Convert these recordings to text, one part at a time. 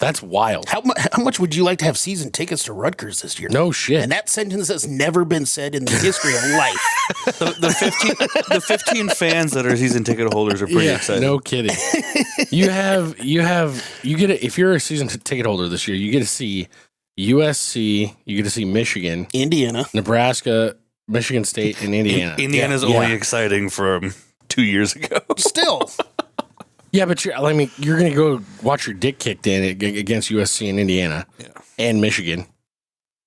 That's wild. How much would you like to have season tickets to Rutgers this year? No shit. And that sentence has never been said in the history of life. The 15 fans that are season ticket holders are pretty excited. No kidding. you get if you're a season ticket holder this year, you get to see USC, you get to see Michigan, Indiana, Nebraska, Michigan State, and Indiana. Indiana's only exciting from 2 years ago. Still. Yeah, but you're going to go watch your dick kicked in against USC and Indiana and Michigan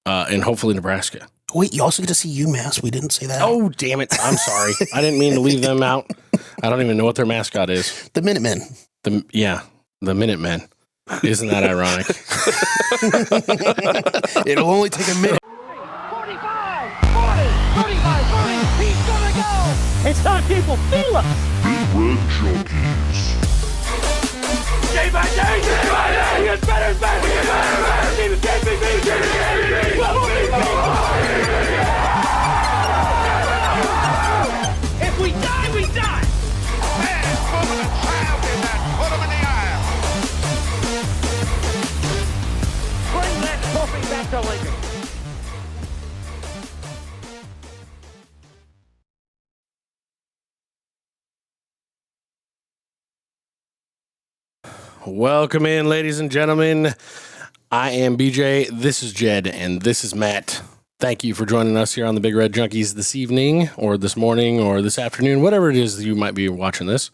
and hopefully Nebraska. Wait, you also get to see UMass. We didn't say that. Oh, damn it. I'm sorry. I didn't mean to leave them out. I don't even know what their mascot is. The Minutemen. The Minutemen. Isn't that ironic? It'll only take a minute. 45, 40, 35, 30. He's going to go. It's time people feel us. Big Red Junkies. Day by day, he gets better and better. He gets better and better. Team is KPB. If we die, we die. Man, woman, and child in that. Put 'em in the aisle. Bring that trophy back to Lincoln. Welcome in, ladies and gentlemen. I am BJ, this is Jed, and this is Matt. Thank you for joining us here on the Big Red Junkies this evening, or this morning, or this afternoon, whatever it is that you might be watching this.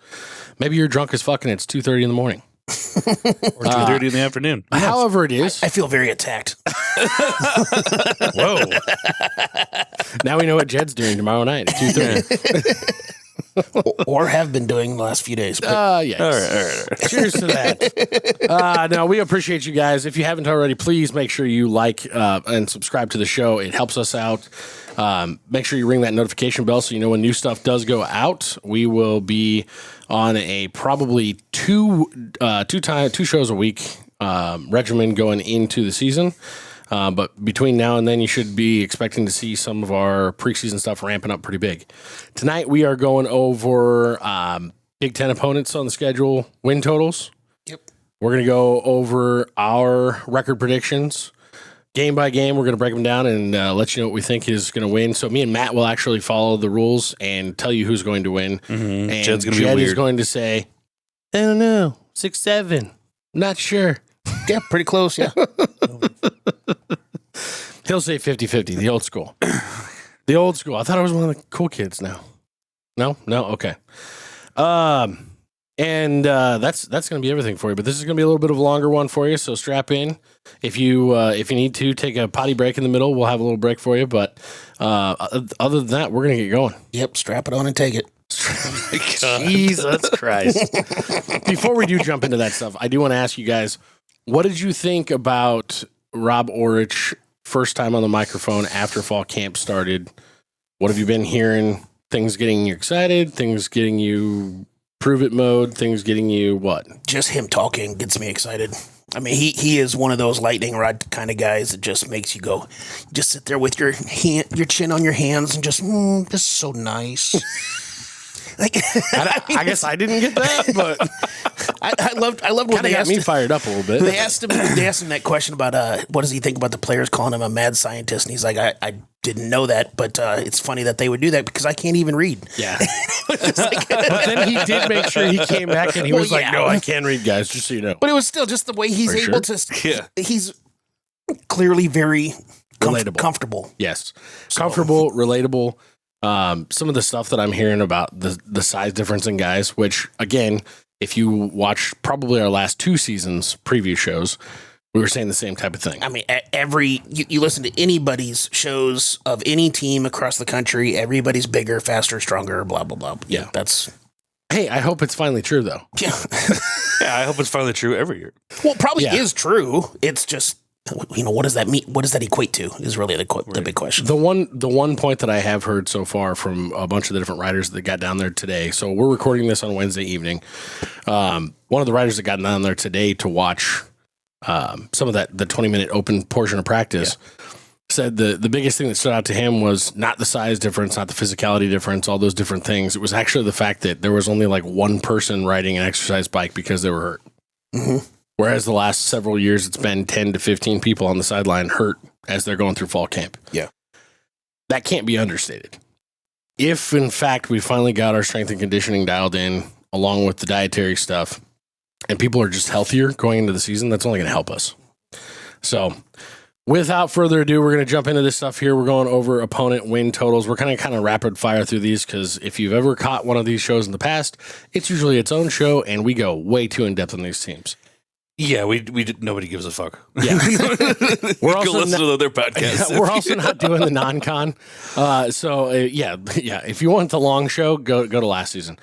Maybe you're drunk as fuck and it's 2:30 in the morning. Or 2:30 in the afternoon. However it is. I feel very attacked. Whoa. Now we know what Jed's doing tomorrow night at 2:30. or have been doing the last few days. Yes. All right. Cheers to that. No, we appreciate you guys. If you haven't already, please make sure you like and subscribe to the show. It helps us out. Make sure you ring that notification bell so you know when new stuff does go out. We will be on a probably two shows a week regimen going into the season. But between now and then, you should be expecting to see some of our preseason stuff ramping up pretty big. Tonight, we are going over Big Ten opponents on the schedule, win totals. Yep. We're going to go over our record predictions. Game by game, we're going to break them down and let you know what we think is going to win. So me and Matt will actually follow the rules and tell you who's going to win. Mm-hmm. And Jed's Jed is going to say, I don't know, 6-7. Not sure. Yeah, pretty close, yeah. He'll say 50-50, the old school. The old school. I thought I was one of the cool kids now. No? Okay. And that's going to be everything for you. But this is going to be a little bit of a longer one for you, so strap in. If you need to take a potty break in the middle, we'll have a little break for you. But other than that, we're going to get going. Yep, strap it on and take it. Jesus Christ. Before we do jump into that stuff, I do want to ask you guys, what did you think about Rob Orich first time on the microphone after fall camp started? What have you been hearing? Things getting you excited? Things getting you prove it mode? Things getting you what? Just him talking gets me excited. I mean, he is one of those lightning rod kind of guys that just makes you go, just sit there with your chin on your hands and just, this is so nice. Like, I guess I didn't get that, but I loved when they got asked me him, fired up a little bit. They asked him that question about what does he think about the players calling him a mad scientist, and he's like, I didn't know that, but it's funny that they would do that because I can't even read. Yeah. But then he did make sure he came back and he was like, no, I can't read, guys, just so you know. But it was still just the way he's able to. He's clearly very relatable, comfortable. Yes, comfortable, relatable. Some of the stuff that I'm hearing about the size difference in guys, which again, if you watch probably our last two seasons preview shows, we were saying the same type of thing. I mean, you listen to anybody's shows of any team across the country, everybody's bigger, faster, stronger, blah, blah, blah. Yeah. That's. Hey, I hope it's finally true though. Yeah. Yeah, I hope it's finally true every year. Well, it probably is true. It's just, what does that mean? What does that equate to is really the big question. The one point that I have heard so far from a bunch of the different writers that got down there today. So we're recording this on Wednesday evening. One of the writers that got down there today to watch some of the 20-minute open portion of practice said the biggest thing that stood out to him was not the size difference, not the physicality difference, all those different things. It was actually the fact that there was only like one person riding an exercise bike because they were hurt. Mm-hmm. Whereas the last several years, it's been 10 to 15 people on the sideline hurt as they're going through fall camp. Yeah. That can't be understated. If, in fact, we finally got our strength and conditioning dialed in, along with the dietary stuff, and people are just healthier going into the season, that's only going to help us. So, without further ado, we're going to jump into this stuff here. We're going over opponent win totals. We're kind of rapid fire through these because if you've ever caught one of these shows in the past, it's usually its own show, and we go way too in-depth on these teams. Yeah, nobody gives a fuck. Yeah. We're Go listen to their podcast. We're also not doing the non-con. Yeah. If you want the long show, go to last season.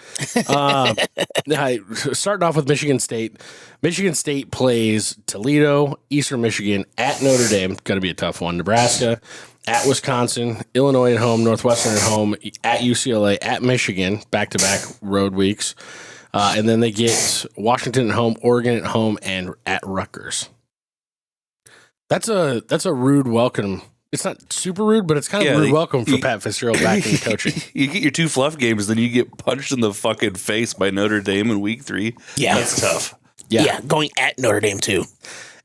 Starting off with Michigan State. Michigan State plays Toledo, Eastern Michigan, at Notre Dame. Going to be a tough one. Nebraska, at Wisconsin, Illinois at home, Northwestern at home, at UCLA, at Michigan, back-to-back road weeks. And then they get Washington at home, Oregon at home, and at Rutgers. That's a rude welcome. It's not super rude, but it's kind of rude welcome for Pat Fitzgerald back in coaching. You get your two fluff games, then you get punched in the fucking face by Notre Dame in week 3. Yeah. That's tough. Yeah, going at Notre Dame, too.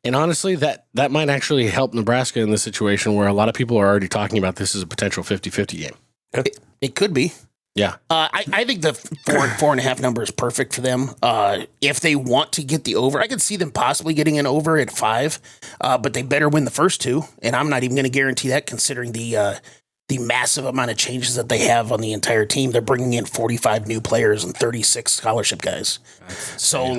And honestly, that might actually help Nebraska in this situation where a lot of people are already talking about this as a potential 50-50 game. It could be. Yeah. I think the 4.5 number is perfect for them. If they want to get the over, I could see them possibly getting an over at 5, but they better win the first 2. And I'm not even going to guarantee that considering the massive amount of changes that they have on the entire team. They're bringing in 45 new players and 36 scholarship guys. So,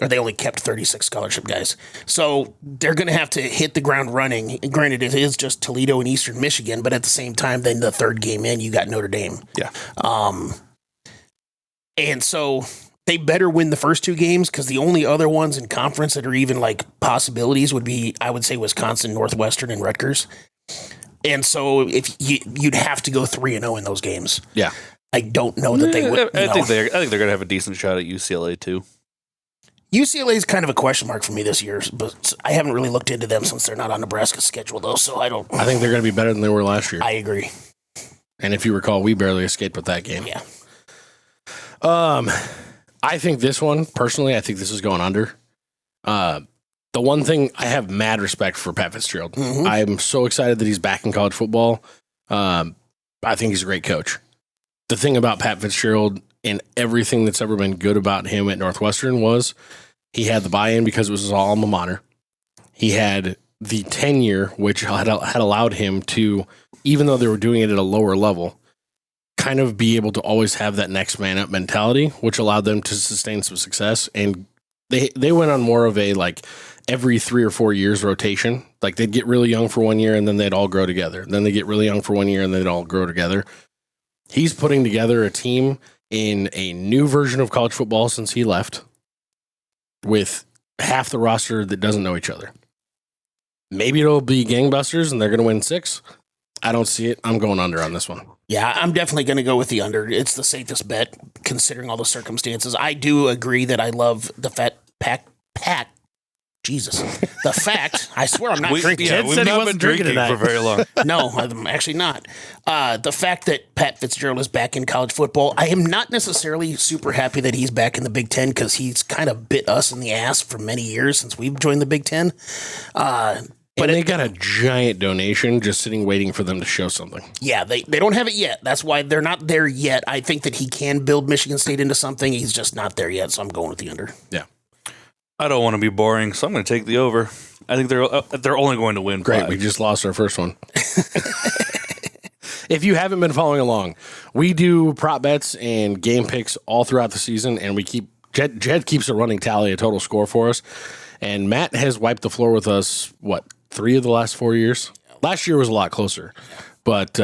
or they only kept 36 scholarship guys. So they're going to have to hit the ground running. And granted, it is just Toledo and Eastern Michigan, but at the same time, then the third game in, you got Notre Dame. Yeah. And so they better win the first 2 games because the only other ones in conference that are even like possibilities would be, I would say, Wisconsin, Northwestern, and Rutgers. And so if you'd have to go 3-0 in those games. Yeah. I don't know that they would. I think they're going to have a decent shot at UCLA too. UCLA is kind of a question mark for me this year, but I haven't really looked into them since they're not on Nebraska's schedule, though. So I don't. I think they're going to be better than they were last year. I agree. And if you recall, we barely escaped with that game. Yeah. I think this one, personally, I think this is going under. The one thing, I have mad respect for Pat Fitzgerald. Mm-hmm. I'm so excited that he's back in college football. I think he's a great coach. The thing about Pat Fitzgerald and everything that's ever been good about him at Northwestern was he had the buy-in because it was his alma mater. He had the tenure, which had allowed him to, even though they were doing it at a lower level, kind of be able to always have that next man up mentality, which allowed them to sustain some success. And they went on more of a every 3 or 4 years rotation. Like they'd get really young for 1 year and then they'd all grow together. Then they get really young for 1 year and they'd all grow together. He's putting together a team in a new version of college football since he left with half the roster that doesn't know each other. Maybe it'll be gangbusters and they're going to win 6. I don't see it. I'm going under on this one. Yeah, I'm definitely going to go with the under. It's the safest bet considering all the circumstances. I do agree that I love the Pat. Jesus. The fact, I swear I'm not drinking. Yeah, we've not been drinking for very long. No, I'm actually not. The fact that Pat Fitzgerald is back in college football, I am not necessarily super happy that he's back in the Big Ten because he's kind of bit us in the ass for many years since we've joined the Big Ten. But they got a giant donation just sitting waiting for them to show something. Yeah, they don't have it yet. That's why they're not there yet. I think that he can build Michigan State into something. He's just not there yet, so I'm going with the under. Yeah. I don't want to be boring, so I'm going to take the over. I think they're only going to win. Great, 5. we just lost our first one. If you haven't been following along, we do prop bets and game picks all throughout the season, and we keep Jed keeps a running tally, a total score for us. And Matt has wiped the floor with us, 3 of the last 4 years? Last year was a lot closer, but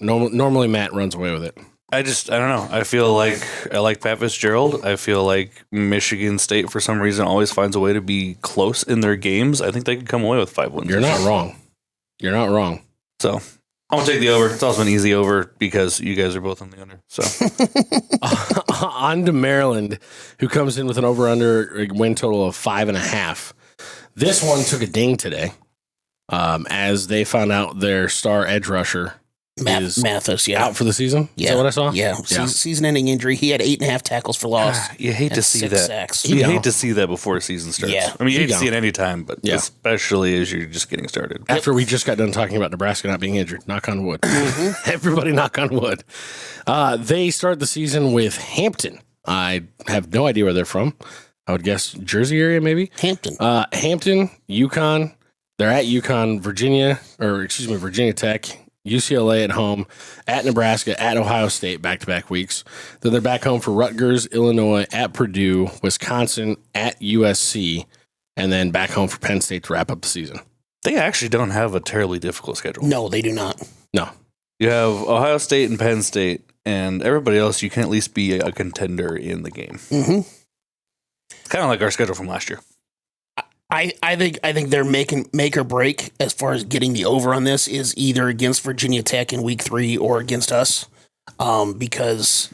normally Matt runs away with it. I don't know. I feel like I like Pat Fitzgerald. I feel like Michigan State, for some reason, always finds a way to be close in their games. I think they could come away with 5 wins. You're not wrong. You're not wrong. So I'm going to take the over. It's also an easy over because you guys are both on the under. So on to Maryland, who comes in with an over-under win total of 5.5. This one took a ding today as they found out their star edge rusher is Mathis, out for the season. Yeah. Is that what I saw? Yeah. Season-ending injury. He had 8.5 tackles for loss. You hate to and see 6 that. sacks. You hate to see that before the season starts. Yeah. I mean, you hate to go. see it any time, but especially as you're just getting started. After we just got done talking about Nebraska not being injured. Knock on wood. Everybody knock on wood. They start the season with Hampton. I have no idea where they're from. I would guess Jersey area, maybe. Hampton. Hampton, UConn. They're at UConn, Virginia Tech, UCLA at home, at Nebraska, at Ohio State, back-to-back weeks. Then they're back home for Rutgers, Illinois, at Purdue, Wisconsin, at USC, and then back home for Penn State to wrap up the season. They actually don't have a terribly difficult schedule. No, they do not. No. You have Ohio State and Penn State, and everybody else, you can at least be a contender in the game. Mm-hmm. It's kind of like our schedule from last year. I think they're making make or break as far as getting the over on this is either against Virginia Tech in week 3 or against us, because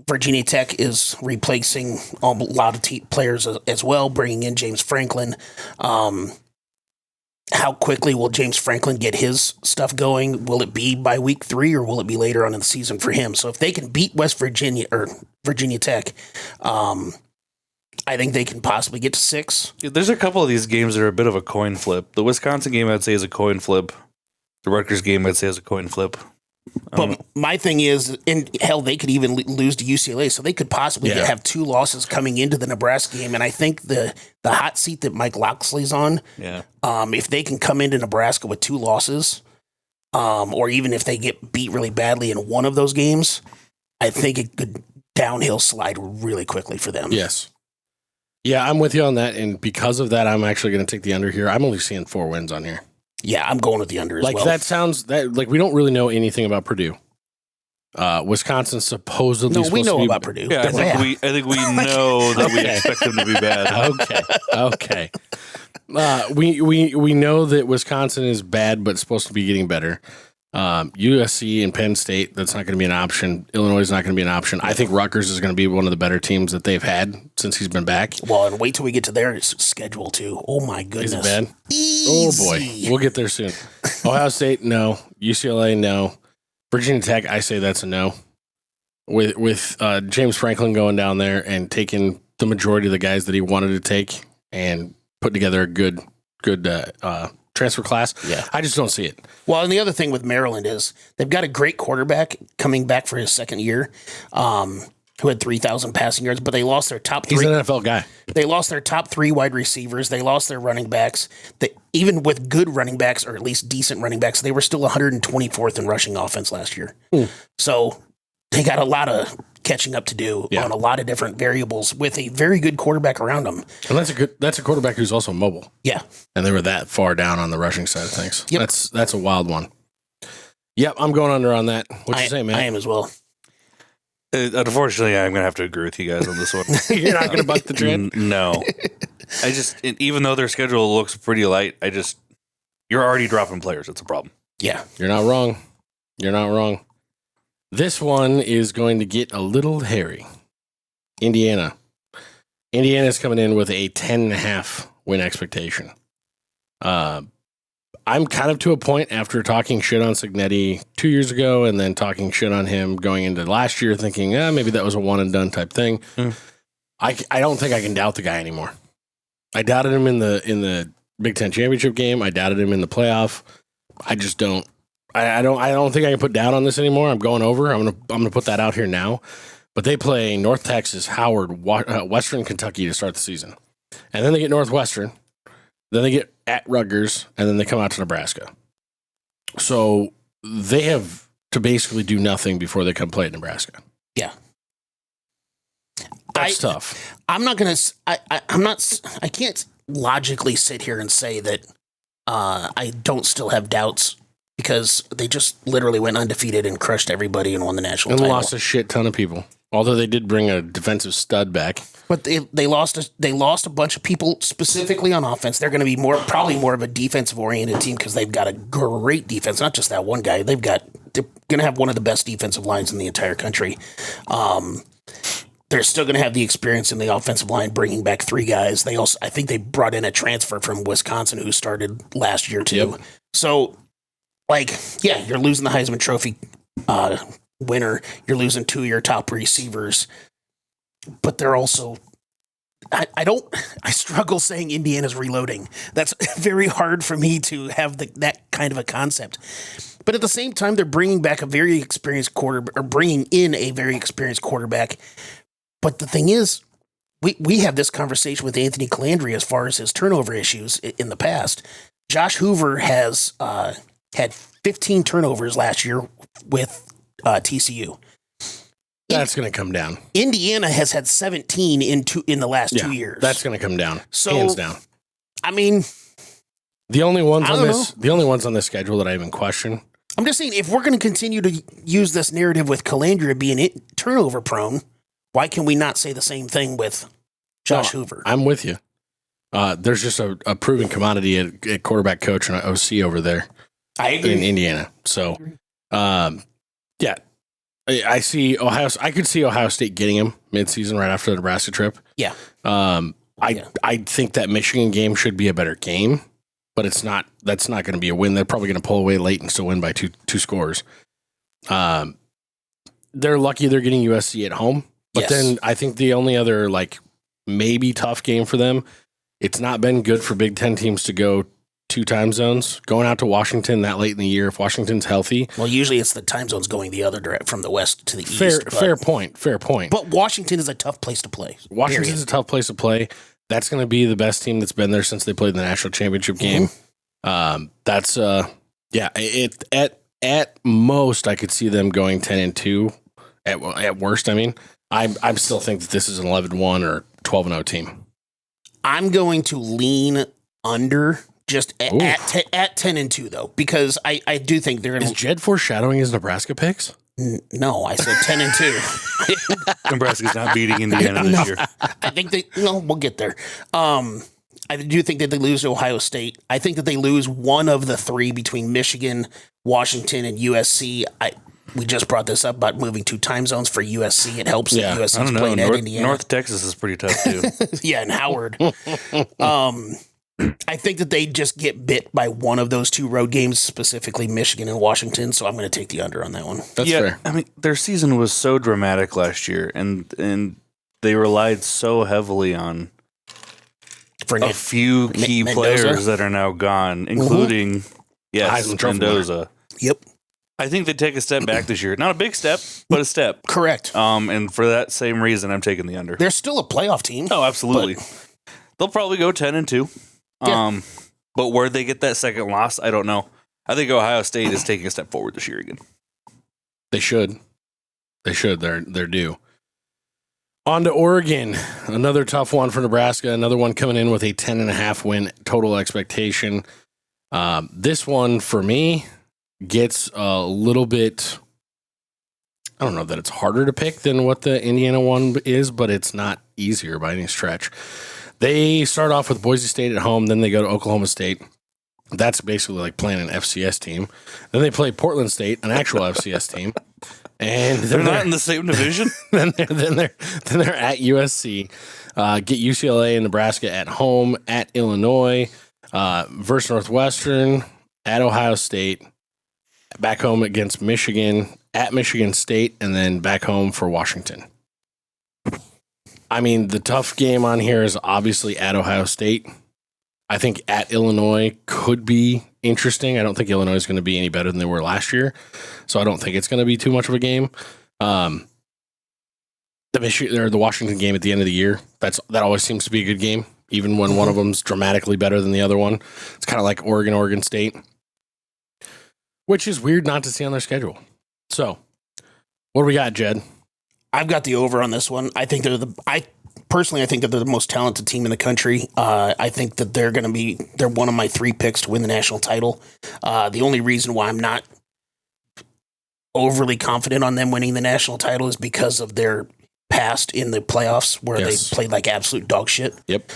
Virginia Tech is replacing a lot of players as well, bringing in James Franklin. How quickly will James Franklin get his stuff going? Will it be by week 3 or will it be later on in the season for him? So if they can beat West Virginia or Virginia Tech, I think they can possibly get to 6. There's a couple of these games that are a bit of a coin flip. The Wisconsin game, I'd say, is a coin flip. The Rutgers game, I'd say, is a coin flip. But my thing is, and hell, they could even lose to UCLA, so they could possibly have 2 losses coming into the Nebraska game. And I think the hot seat that Mike Locksley's on, if they can come into Nebraska with 2 losses, or even if they get beat really badly in one of those games, I think it could downhill slide really quickly for them. Yes. Yeah, I'm with you on that, and because of that, I'm actually going to take the under here. I'm only seeing 4 wins on here. Yeah, I'm going with the under as well. That sounds like we don't really know anything about Purdue. Wisconsin supposedly. No, we know about Purdue. Yeah, I think we know that we expect them to be bad. Okay. We know that Wisconsin is bad, but supposed to be getting better. USC and Penn State, that's not going to be an option. Illinois is not going to be an option. I think Rutgers is going to be one of the better teams that they've had since he's been back. Well, and wait till we get to their schedule, too. Oh, my goodness. Is it bad? Easy. Oh, boy. We'll get there soon. Ohio State, no. UCLA, no. Virginia Tech, I say that's a no. With James Franklin going down there and taking the majority of the guys that he wanted to take and put together a good transfer class. Yeah. I just don't see it. Well, and the other thing with Maryland is they've got a great quarterback coming back for his second year, who had 3,000 passing yards, but they lost their top 3. He's an NFL guy. They lost their top 3 wide receivers. They lost their running backs. Even with good running backs, or at least decent running backs, they were still 124th in rushing offense last year. So they got a lot of catching up to do on a lot of different variables with a very good quarterback around them. And that's a quarterback who's also mobile. Yeah. And they were that far down on the rushing side of things. Yep. That's a wild one. Yep, I'm going under on that. What you say, man? I am as well. Unfortunately, I'm going to have to agree with you guys on this one. You're not going to buck the trend? No. Even though their schedule looks pretty light, you're already dropping players. It's a problem. Yeah. You're not wrong. This one is going to get a little hairy. Indiana is coming in with a 10.5 win expectation. I'm kind of to a point after talking shit on Cignetti 2 years ago and then talking shit on him going into last year thinking, maybe that was a one and done type thing. I don't think I can doubt the guy anymore. I doubted him in the Big Ten championship game. I doubted him in the playoff. I just don't. I don't think I can put down on this anymore. I'm going over. I'm gonna put that out here now. But they play North Texas, Howard, Western Kentucky to start the season, and then they get Northwestern. Then they get at Rutgers, and then they come out to Nebraska. So they have to basically do nothing before they come play at Nebraska. Yeah, that's tough. I'm not gonna. I can't logically sit here and say that I don't still have doubts. Because they just literally went undefeated and crushed everybody and won the national title. And lost a shit ton of people. Although they did bring a defensive stud back. But they lost a bunch of people specifically on offense. They're going to be probably more of a defensive oriented team because they've got a great defense. Not just that one guy. They're going to have one of the best defensive lines in the entire country. They're still going to have the experience in the offensive line, bringing back 3 guys. I think they brought in a transfer from Wisconsin who started last year too. Yep. So like, yeah, you're losing the Heisman Trophy winner. You're losing 2 of your top receivers. But they're also, I struggle saying Indiana's reloading. That's very hard for me to have that kind of a concept. But at the same time, they're bringing back a very experienced bringing in a very experienced quarterback. But the thing is, we have this conversation with Anthony Calandri as far as his turnover issues in the past. Josh Hoover has had 15 turnovers last year with TCU. That's going to come down. Indiana has had 17 in the last 2 years. That's going to come down. So, hands down. I mean, the only ones on this schedule that I even question. I'm just saying, if we're going to continue to use this narrative with Calandria being turnover prone, why can we not say the same thing with Josh Hoover? I'm with you. There's just a proven commodity at quarterback coach and OC over there. I agree. In Indiana. So, yeah. I see Ohio. I could see Ohio State getting him midseason right after the Nebraska trip. Yeah. I think that Michigan game should be a better game, but it's not. That's not going to be a win. They're probably going to pull away late and still win by two scores. They're lucky they're getting USC at home, but then I think the only other maybe tough game for them. It's not been good for Big Ten teams to go 2 time zones. Going out to Washington that late in the year, if Washington's healthy. Well, usually it's the time zones going the other direction from the west to the east. Fair point. But Washington is a tough place to play. Washington's a tough place to play. That's going to be the best team that's been there since they played the national championship game. At most I could see them going 10-2. At worst, I mean, I still think that this is an 11-1 or 12-0 team. I'm going to lean under just at 10-2 though, because I do think they're going to. Is Jed foreshadowing his Nebraska picks? No, I said 10-2. Nebraska's not beating Indiana this year. I think we'll get there. I do think that they lose to Ohio State. I think that they lose one of the 3 between Michigan, Washington, and USC. We just brought this up about moving 2 time zones for USC. It helps that USC is playing at Indiana. North Texas is pretty tough too. Yeah, and Howard. I think that they just get bit by one of those 2 road games, specifically Michigan and Washington. So I'm going to take the under on that one. That's fair. I mean, their season was so dramatic last year, and they relied so heavily on a few key players that are now gone, including Mendoza. Yep. I think they take a step back this year. Not a big step, but a step. Correct. And for that same reason, I'm taking the under. They're still a playoff team. Oh, absolutely. They'll probably go 10-2. Yeah. But where they get that second loss, I don't know. I think Ohio State is taking a step forward this year again. They should. They're due. On to Oregon. Another tough one for Nebraska. Another one coming in with a 10.5 win total expectation. This one for me gets a little bit, I don't know that it's harder to pick than what the Indiana one is, but it's not easier by any stretch. They start off with Boise State at home, then they go to Oklahoma State. That's basically like playing an FCS team. Then they play Portland State, an actual FCS team. And they're not in the same division. then they're at USC. Get UCLA and Nebraska at home, at Illinois, versus Northwestern, at Ohio State, back home against Michigan, at Michigan State, and then back home for Washington. I mean, the tough game on here is obviously at Ohio State. I think at Illinois could be interesting. I don't think Illinois is going to be any better than they were last year, so I don't think it's going to be too much of a game. The Washington game at the end of the year, that always seems to be a good game, even when one of them's dramatically better than the other one. It's kind of like Oregon State, which is weird not to see on their schedule. So, what do we got, Jed? I've got the over on this one. I think they're personally, I think that they're the most talented team in the country. I think that they're one of my 3 picks to win the national title. The only reason why I'm not overly confident on them winning the national title is because of their past in the playoffs where they played like absolute dog shit. Yep.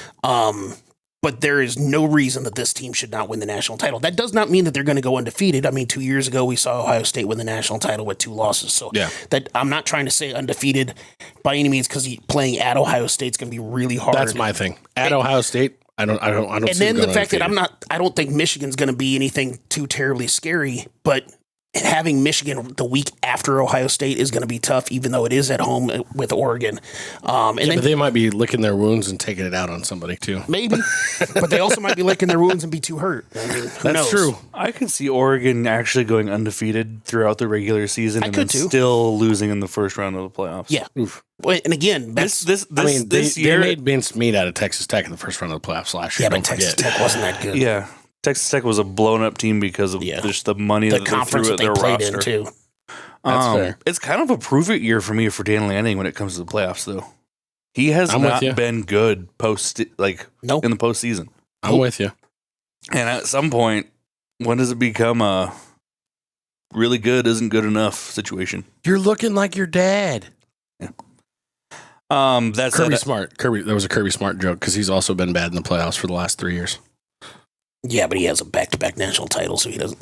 But there is no reason that this team should not win the national title. That does not mean that they're going to go undefeated. I mean, 2 years ago, we saw Ohio State win the national title with 2 losses. So that I'm not trying to say undefeated by any means, because playing at Ohio State is going to be really hard. That's my thing. At Ohio State, I don't. And see then them the going fact that undefeated. I don't think Michigan's going to be anything too terribly scary, but having Michigan the week after Ohio State is going to be tough, even though it is at home with Oregon. And then But they might be licking their wounds and taking it out on somebody too. maybe, but they also might be licking their wounds and be too hurt. I mean, who That's knows? true. I can see Oregon actually going undefeated throughout the regular season and then could too. still losing in the first round of the playoffs. Yeah. Well, and again, that's This They year, made mince meat out of Texas Tech in the first round of the playoffs last year. yeah, but Don't Texas forget. Tech wasn't that good. yeah, Texas Tech was a blown up team because of just the money The that they conference threw that at they their played roster. in too. That's fair. It's kind of a prove it year for me for Dan Lanning when it comes to the playoffs, though. He has I'm with not you. been good Nope. in the postseason. I'm with you. And at some point, when does it become a really good isn't good enough situation? You're looking like your dad. That's Kirby Smart. There was a Kirby Smart joke because he's also been bad in the playoffs for the last 3 years. Yeah, but he has a back-to-back national title, so he doesn't.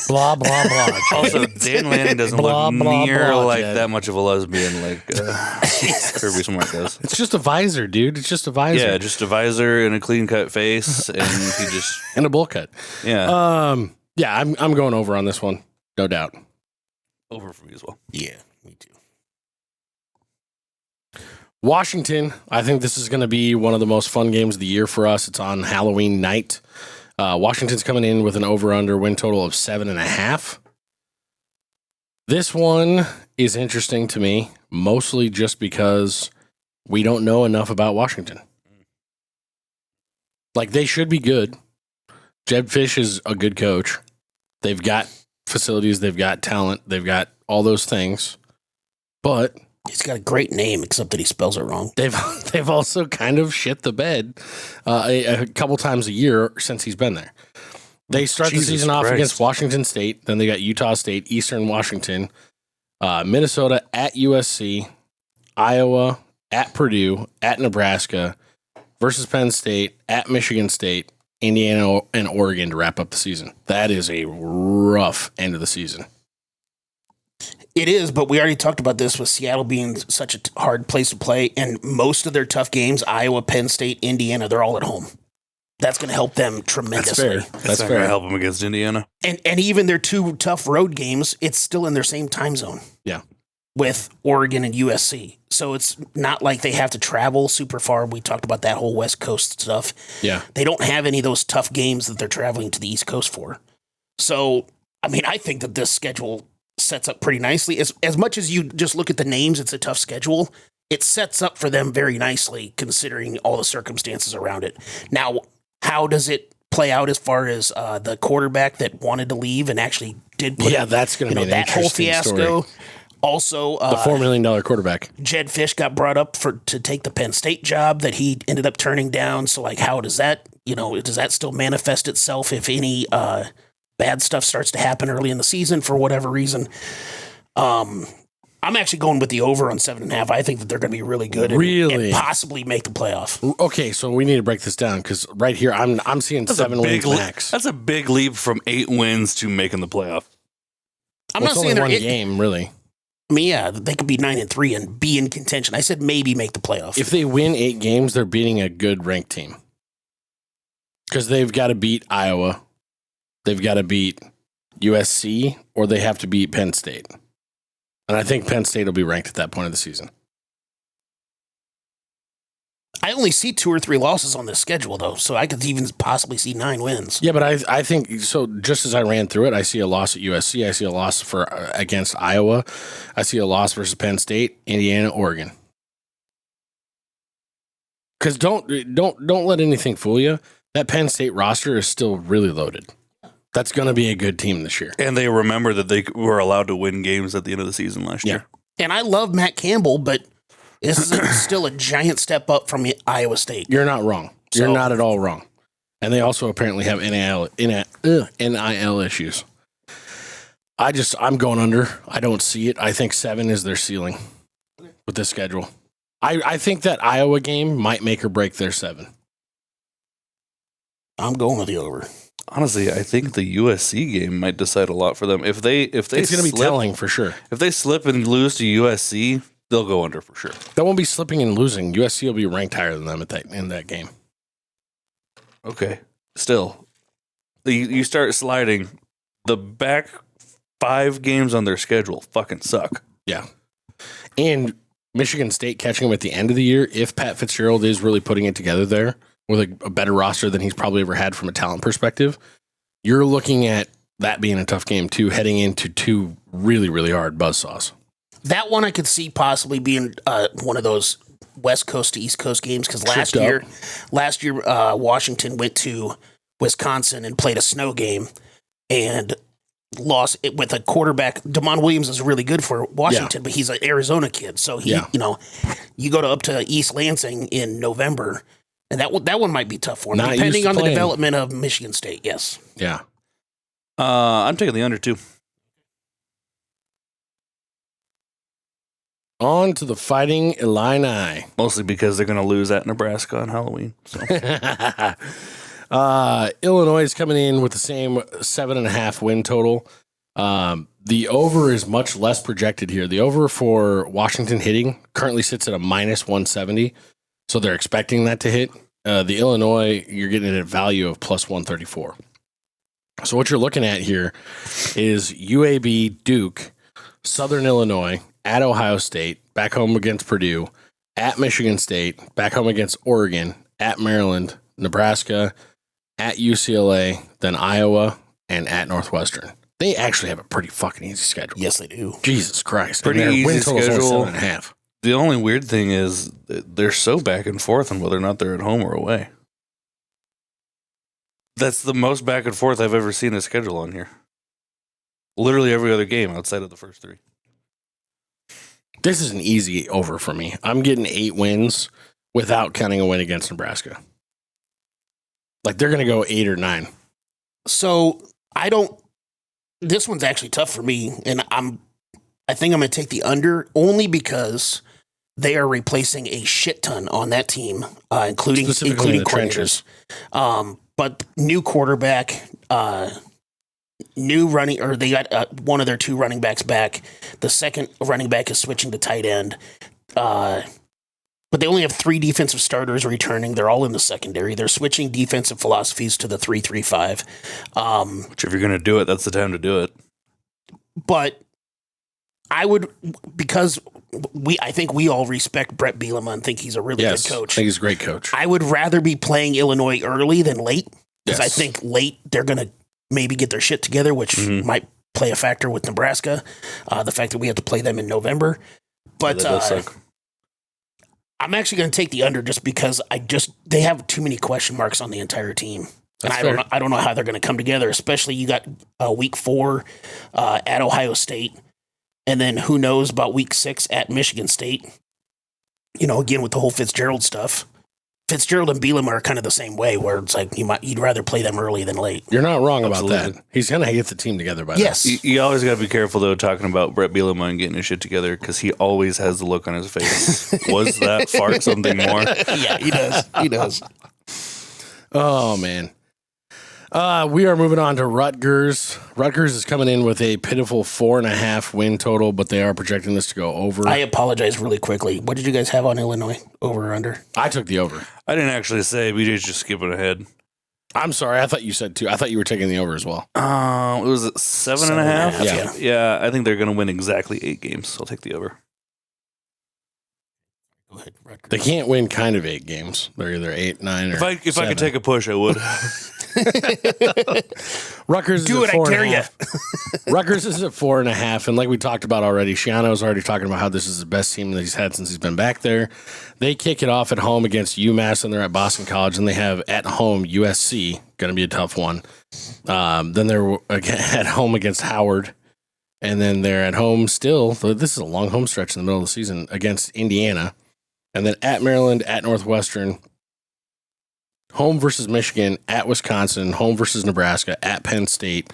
Blah blah blah. Also, Dan Lanning doesn't Blah, look blah, near blah, like Jed. that much of a lesbian like Kirby Smart does. It's just a visor, dude. It's just a visor. Yeah, just a visor and a clean cut face, and he just and a bowl cut. yeah Yeah, I'm going over on this one, no doubt. over for me as well. Yeah, me too. Washington, I think this is going to be one of the most fun games of the year for us. It's on Halloween night. Washington's coming in with an over-under win total of 7.5. This one is interesting to me, mostly just because we don't know enough about Washington. Like, they should be good. Jeb Fish is a good coach. They've got facilities, they've got talent, they've got all those things. But He's got a great name, except that he spells it wrong. they've also kind of shit the bed a couple times a year since he's been there. They start Jesus the season off Christ. against Washington State, then they got Utah State, Eastern Washington, Minnesota at USC, Iowa at Purdue, at Nebraska, versus Penn State, at Michigan State, Indiana, and Oregon to wrap up the season. That is a rough end of the season. It is, but we already talked about this with Seattle being such a hard place to play, and most of their tough games, Iowa, Penn State, Indiana, they're all at home. That's going to help them tremendously. That's fair. That's not gonna fair. help him against Indiana. And even their two tough road games, it's still in their same time zone. Yeah. With Oregon and USC. So it's not like they have to travel super far. We talked about that whole West Coast stuff. Yeah. They don't have any of those tough games that they're traveling to the East Coast for. So, I mean, I think that this schedule sets up pretty nicely. As much as you just look at the names, it's a tough schedule. It sets up for them very nicely, considering all the circumstances around it. Now, how does it play out as far as the quarterback that wanted to leave and actually did put that's going to be an that whole interesting fiasco? story. Also, The $4 million quarterback. Jed Fish got brought up to take the Penn State job that he ended up turning down. So, like, how does that, does that still manifest itself if any bad stuff starts to happen early in the season for whatever reason? I'm actually going with the over on 7.5. I think that they're going to be really good and possibly make the playoff. Okay, so we need to break this down because right here I'm seeing 7 wins max. That's a big leap from 8 wins to making the playoff. I'm Well, not it's saying only they're one game, really. I mean, yeah, they could be 9-3 and be in contention. I said maybe make the playoff. If they win 8 games, they're beating a good ranked team because they've got to beat Iowa, they've got to beat USC, or they have to beat Penn State. And I think Penn State will be ranked at that point of the season. I only see 2 or 3 losses on this schedule, though, so I could even possibly see 9 wins. Yeah, but I think so. Just as I ran through it, I see a loss at USC. I see a loss against Iowa. I see a loss versus Penn State, Indiana, Oregon. Because don't let anything fool you. That Penn State roster is still really loaded. That's going to be a good team this year. And they remember that they were allowed to win games at the end of the season last year. And I love Matt Campbell, but this is still a giant step up from Iowa State. You're not wrong. You're So- not at all wrong. And they also apparently have NIL issues. I'm going under. I don't see it. I think 7 is their ceiling with this schedule. I think that Iowa game might make or break their 7. I'm going with the over. Honestly, I think the USC game might decide a lot for them. If they It's going to be telling for sure. If they slip and lose to USC, they'll go under for sure. That won't be slipping and losing. USC will be ranked higher than them in that game. Okay. Still, you start sliding. The back 5 games on their schedule fucking suck. Yeah. And Michigan State catching him at the end of the year, if Pat Fitzgerald is really putting it together there with a better roster than he's probably ever had from a talent perspective, you're looking at that being a tough game too, heading into 2 really, really hard buzzsaws. That one I could see possibly being one of those West Coast to East Coast games because last year, Washington went to Wisconsin and played a snow game and lost it with a quarterback. Damon Williams is really good for Washington, but he's an Arizona kid, so you go up to East Lansing in November, and that one might be tough for him, depending on the development of Michigan State. Yes, yeah. I'm taking the under 2. On to the Fighting Illini. Mostly because they're going to lose at Nebraska on Halloween. So. Illinois is coming in with the same 7.5 win total. The over is much less projected here. The over for Washington hitting currently sits at a -170, so they're expecting that to hit. The Illinois, you're getting a value of +134. So what you're looking at here is UAB, Duke, Southern Illinois, at Ohio State, back home against Purdue, at Michigan State, back home against Oregon, at Maryland, Nebraska, at UCLA, then Iowa, and at Northwestern. They actually have a pretty fucking easy schedule. Yes, they do. Jesus Christ. Pretty easy schedule. 7.5. The only weird thing is they're so back and forth on whether or not they're at home or away. That's the most back and forth I've ever seen a schedule on here. Literally every other game outside of the first 3. This is an easy over for me. I'm getting 8 wins without counting a win against Nebraska. Like, they're going to go 8 or 9. So this one's actually tough for me, and I think I'm going to take the under only because they are replacing a shit ton on that team, including coordinators. But new quarterback, new running, or they got one of their 2 running backs back. The second running back is switching to tight end. But they only have 3 defensive starters returning. They're all in the secondary. They're switching defensive philosophies to the 3-3-5. Which, if you're going to do it, that's the time to do it. But I would, because I think we all respect Brett Bielema and think he's a really good coach. I think he's a great coach. I would rather be playing Illinois early than late, because I think late they're going to maybe get their shit together, which might play a factor with Nebraska. The fact that we have to play them in November. But I'm actually going to take the under just because they have too many question marks on the entire team. And I don't know how they're going to come together, especially you got week 4 at Ohio State. And then who knows about week 6 at Michigan State. Again, with the whole Fitzgerald stuff. Fitzgerald and Bielema are kind of the same way, where it's like you'd rather play them early than late. You're not wrong about that. He's going to get the team together by yes. then. You always got to be careful, though, talking about Brett Bielema and getting his shit together, because he always has the look on his face. Was that fart something more? Yeah, he does. He does. Oh, man. We are moving on to Rutgers. Rutgers is coming in with a pitiful 4.5 win total, but they are projecting this to go over. I apologize really quickly. What did you guys have on Illinois? Over or under? I took the over. I didn't actually say. BJ's just skipping ahead. I'm sorry. I thought you said 2. I thought you were taking the over as well. It was 7.5. Yeah. Yeah, I think they're going to win exactly 8 games. So I'll take the over. Go ahead, Rutgers. They can't win kind of 8 games. They're either 8, 9, or If 7. I could take a push, I would. Rutgers Do is it, at 4.5. I dare you. Rutgers is at 4.5, and like we talked about already, Shiano's already talking about how this is the best team that he's had since he's been back there. They kick it off at home against UMass, and they're at Boston College, and they have at home USC, going to be a tough one. Then they're at home against Howard, and then they're at home still. This is a long home stretch in the middle of the season against Indiana, and then at Maryland, at Northwestern. Home versus Michigan, at Wisconsin, home versus Nebraska, at Penn State,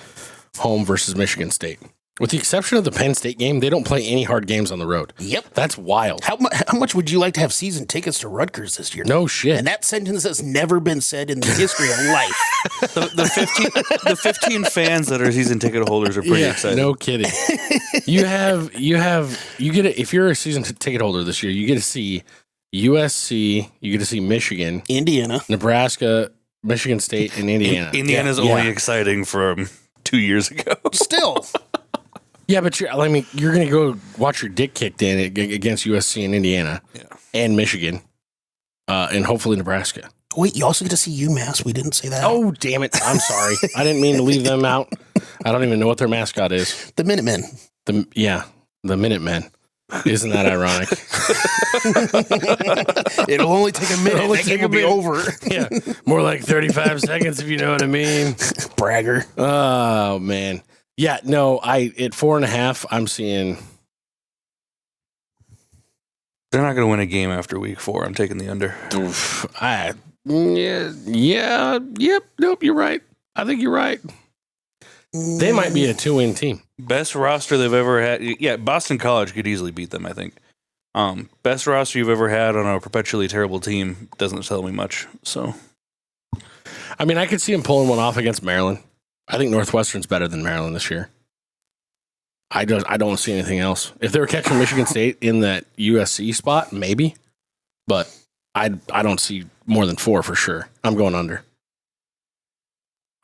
home versus Michigan State. With the exception of the Penn State game, they don't play any hard games on the road. Yep. That's wild. How much would you like to have season tickets to Rutgers this year? No shit. And that sentence has never been said in the history of life. The 15 fans that are season ticket holders are pretty excited. No kidding. you get if you're a season ticket holder this year, you get to see USC, you get to see Michigan, Indiana, Nebraska, Michigan State, and Indiana. Indiana's only exciting from 2 years ago. Still. Yeah, but you're going to go watch your dick kicked in against USC and Indiana and Michigan and hopefully Nebraska. Wait, you also get to see UMass. We didn't say that. Oh, damn it. I'm sorry. I didn't mean to leave them out. I don't even know what their mascot is. The Minutemen. The Minutemen. Isn't that ironic? It'll only take a minute. That game will be over. Yeah, more like 35 seconds if you know what I mean. Bragger. Oh, man. Yeah, no, at 4.5, I'm seeing... They're not going to win a game after week 4. I'm taking the under. Oof, nope, you're right. I think you're right. They might be a 2-win team. Best roster they've ever had. Yeah, Boston College could easily beat them, I think. Best roster you've ever had on a perpetually terrible team doesn't tell me much. So, I mean, I could see them pulling one off against Maryland. I think Northwestern's better than Maryland this year. I don't see anything else. If they were catching Michigan State in that USC spot, maybe. But I don't see more than 4 for sure. I'm going under.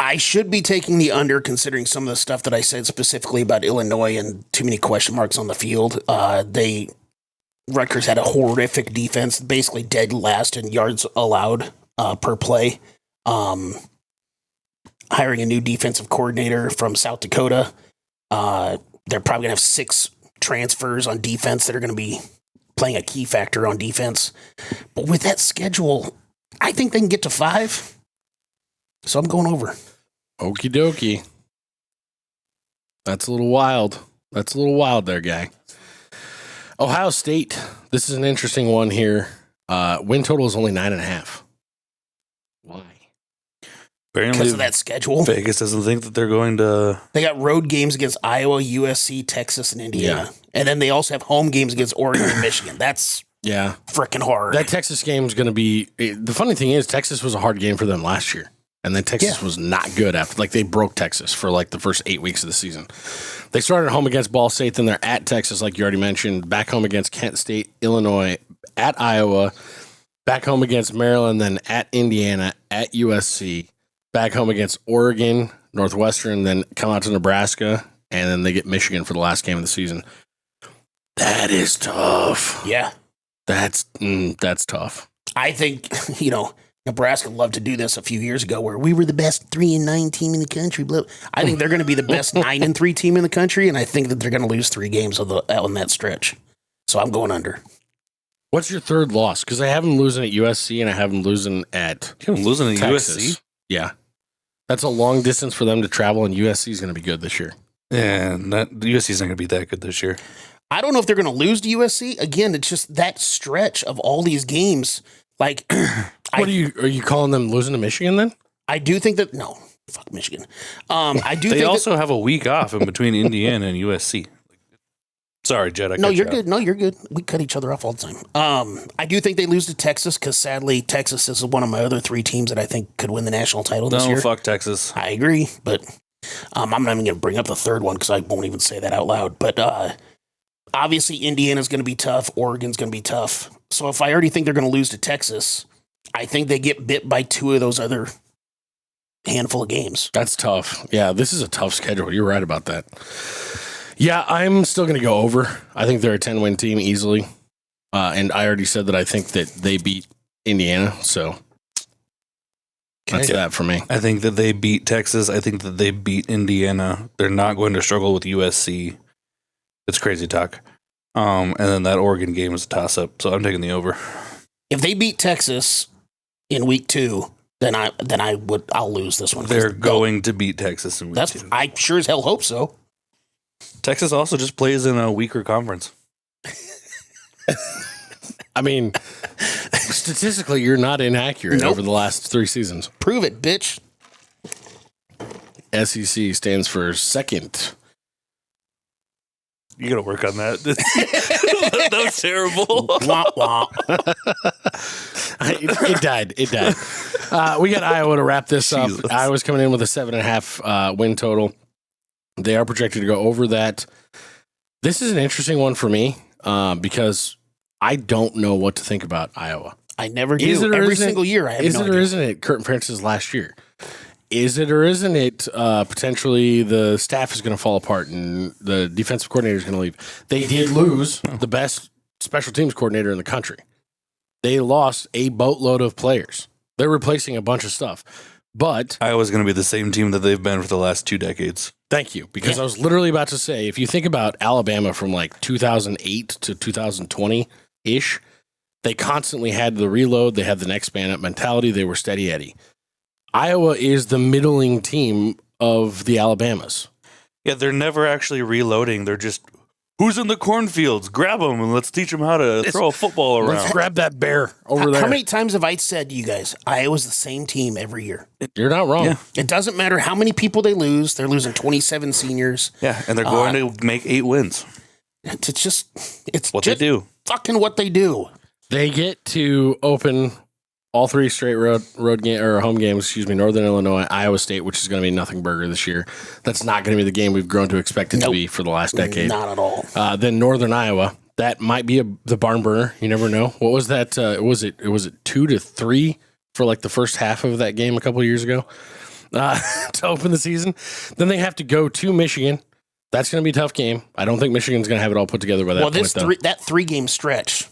I should be taking the under considering some of the stuff that I said specifically about Illinois and too many question marks on the field. Rutgers had a horrific defense, basically dead last in yards allowed per play. Hiring a new defensive coordinator from South Dakota. They're probably going to have 6 transfers on defense that are going to be playing a key factor on defense. But with that schedule, I think they can get to 5. So I'm going over. Okie dokie. That's a little wild. That's a little wild there, guy. Ohio State. This is an interesting one here. Win total is only 9.5. Why? Because of that schedule. Vegas doesn't think that they're going to... They got road games against Iowa, USC, Texas, and Indiana. Yeah. And then they also have home games against Oregon and Michigan. That's freaking hard. That Texas game is going to be... The funny thing is, Texas was a hard game for them last year. And then Texas was not good after. Like, they broke Texas for, like, the first 8 weeks of the season. They started at home against Ball State, then they're at Texas, like you already mentioned, back home against Kent State, Illinois, at Iowa, back home against Maryland, then at Indiana, at USC, back home against Oregon, Northwestern, then come out to Nebraska, and then they get Michigan for the last game of the season. That is tough. Yeah. That's tough. I think, Nebraska loved to do this a few years ago where we were the best 3-9 team in the country. I think they're going to be the best 9-3 team in the country, and I think that they're going to lose 3 games on that stretch. So I'm going under. What's your third loss? Because I have them losing at USC, and I have them losing at USC? Yeah. That's a long distance for them to travel, and USC is going to be good this year. Yeah, USC is not going to be that good this year. I don't know if they're going to lose to USC. Again, it's just that stretch of all these games. Like, are you calling them losing to Michigan then? I do think that fuck Michigan. They also have a week off in between Indiana and USC. Sorry, Jed. You're good. No, you're good. We cut each other off all the time. I do think they lose to Texas because sadly Texas is one of my other 3 teams that I think could win the national title this year. No, fuck Texas. I agree, but I'm not even going to bring up the third one because I won't even say that out loud. But obviously Indiana's going to be tough. Oregon's going to be tough. So if I already think they're going to lose to Texas, I think they get bit by 2 of those other handful of games. That's tough. Yeah, this is a tough schedule. You're right about that. Yeah, I'm still going to go over. I think they're a 10-win team easily. And I already said that I think that they beat Indiana. So that's that for me. I think that they beat Texas. I think that they beat Indiana. They're not going to struggle with USC. It's crazy talk. And then that Oregon game is a toss-up, so I'm taking the over. If they beat Texas in week 2, then I'll lose this one. They're going to beat Texas in week 2. I sure as hell hope so. Texas also just plays in a weaker conference. I mean, statistically, you're not inaccurate over the last 3 seasons. Prove it, bitch. SEC stands for second. You got to work on that. That was terrible. Womp womp. It died. We got Iowa to wrap this up. Iowa's coming in with a 7.5 win total. They are projected to go over that. This is an interesting one for me because I don't know what to think about Iowa. I never do. Is it or Every isn't single year, I have Is no it or idea. isn't it Curtin Francis last year? Is it or isn't it potentially the staff is going to fall apart and the defensive coordinator is going to leave? They did lose the best special teams coordinator in the country. They lost a boatload of players. They're replacing a bunch of stuff. But Iowa's going to be the same team that they've been for the last 2 decades. thank you, because I was literally about to say, if you think about Alabama from like 2008 to 2020-ish, they constantly had the reload. They had the next man up mentality. They were steady Eddie. Iowa is the middling team of the Alabamas. Yeah, they're never actually reloading. They're just, who's in the cornfields? Grab them and let's teach them how to throw a football around. Let's grab that bear over there. How many times have I said to you guys, Iowa's the same team every year? You're not wrong. Yeah. It doesn't matter how many people they lose. They're losing 27 seniors. Yeah, and they're going to make 8 wins. It's What just they do. fucking what they do. They get to open all 3 straight road game or home games. Northern Illinois, Iowa State, which is going to be nothing burger this year. That's not going to be the game we've grown to expect it to be for the last decade. Not at all. Then Northern Iowa, that might be the barn burner. You never know. What was that? Was it 2-3 for like the first half of that game a couple of years ago to open the season? Then they have to go to Michigan. That's going to be a tough game. I don't think Michigan's going to have it all put together by that point. That 3-game stretch.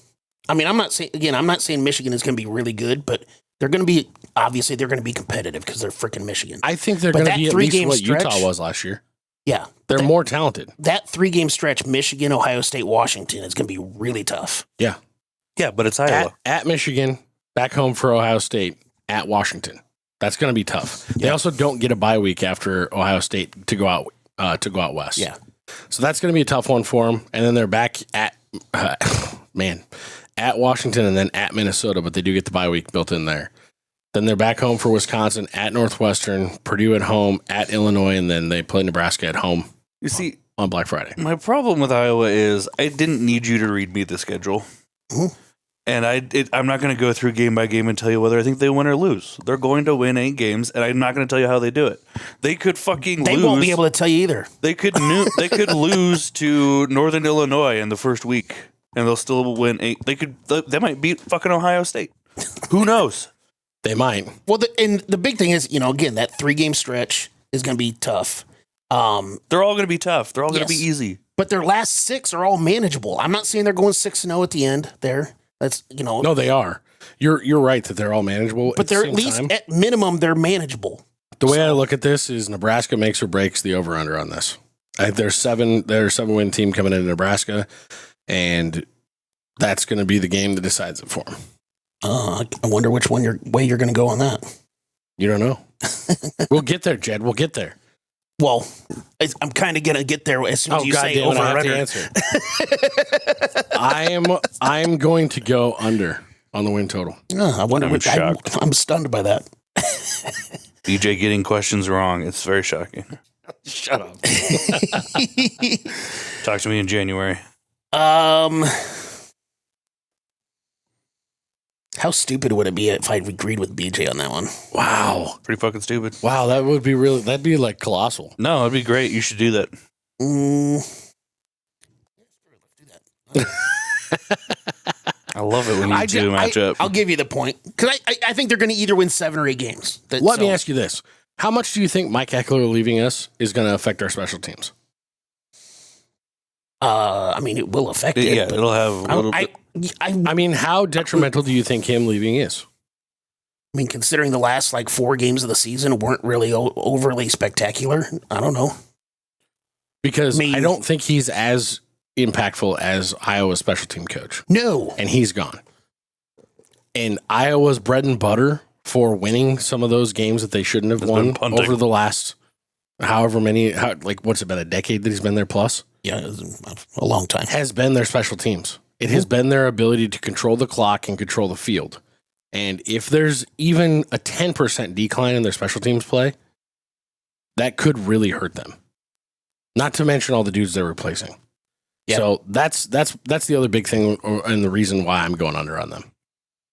I mean, I'm not saying Michigan is going to be really good, but they're going to be competitive because they're freaking Michigan. I think they're going to be at least what Utah was last year. Yeah. They're more talented. That 3-game stretch, Michigan, Ohio State, Washington, is going to be really tough. Yeah. Yeah, but it's Iowa. At Michigan, back home for Ohio State, at Washington. That's going to be tough. They also don't get a bye week after Ohio State to go out west. Yeah. So that's going to be a tough one for them. And then they're back at at Washington and then at Minnesota, but they do get the bye week built in there. Then they're back home for Wisconsin, at Northwestern, Purdue at home, at Illinois, and then they play Nebraska at home. You see, on Black Friday. My problem with Iowa is I didn't need you to read me the schedule. Mm-hmm. And I'm not going to go through game by game and tell you whether I think they win or lose. They're going to win 8 games, and I'm not going to tell you how they do it. They could fucking lose. They won't be able to tell you either. They could lose to Northern Illinois in the first week, and they'll still win 8. They might beat fucking Ohio State. Who knows? They might. Well, the big thing is, again, that 3-game stretch is going to be tough. They're all going to be tough. They're all going to be easy. But their last 6 are all manageable. I'm not saying they're going 6-0 at the end there. That's, No, they are. You're right that they're all manageable. But they're at least, at minimum, they're manageable. The way I look at this is Nebraska makes or breaks the over-under on this. There's a 7-win team coming into Nebraska, and that's going to be the game that decides it for them. I wonder which way you're going to go on that. You don't know. We'll get there, Jed. We'll get there. Well, I'm kind of going to get there as soon as you say over I have under. to answer. I'm going to go under on the win total. I wonder. I'm shocked. I'm stunned by that. DJ getting questions wrong. It's very shocking. Shut up. Talk to me in January. How stupid would it be if I agreed with BJ on that one? Wow. Pretty fucking stupid. Wow, that'd be like colossal. No, it'd be great. You should do that. I love it when you two match up. I'll give you the point. Because I think they're going to either win 7 or 8 games. Let me ask you this. How much do you think Mike Eckler leaving us is going to affect our special teams? I mean, it will affect it. Yeah, it'll have a little bit. I mean, how detrimental do you think him leaving is? I mean, considering the last 4 games of the season weren't really overly spectacular, I don't know. Because I don't think he's as impactful as Iowa's special team coach. No. And he's gone. And Iowa's bread and butter for winning some of those games that they shouldn't have won over the last however many, what's it been, a decade that he's been there plus? Yeah, a long time. Has been their special teams. It has been their ability to control the clock and control the field. And if there's even a 10% decline in their special teams play, that could really hurt them. Not to mention all the dudes they're replacing. Yep. So that's the other big thing and the reason why I'm going under on them.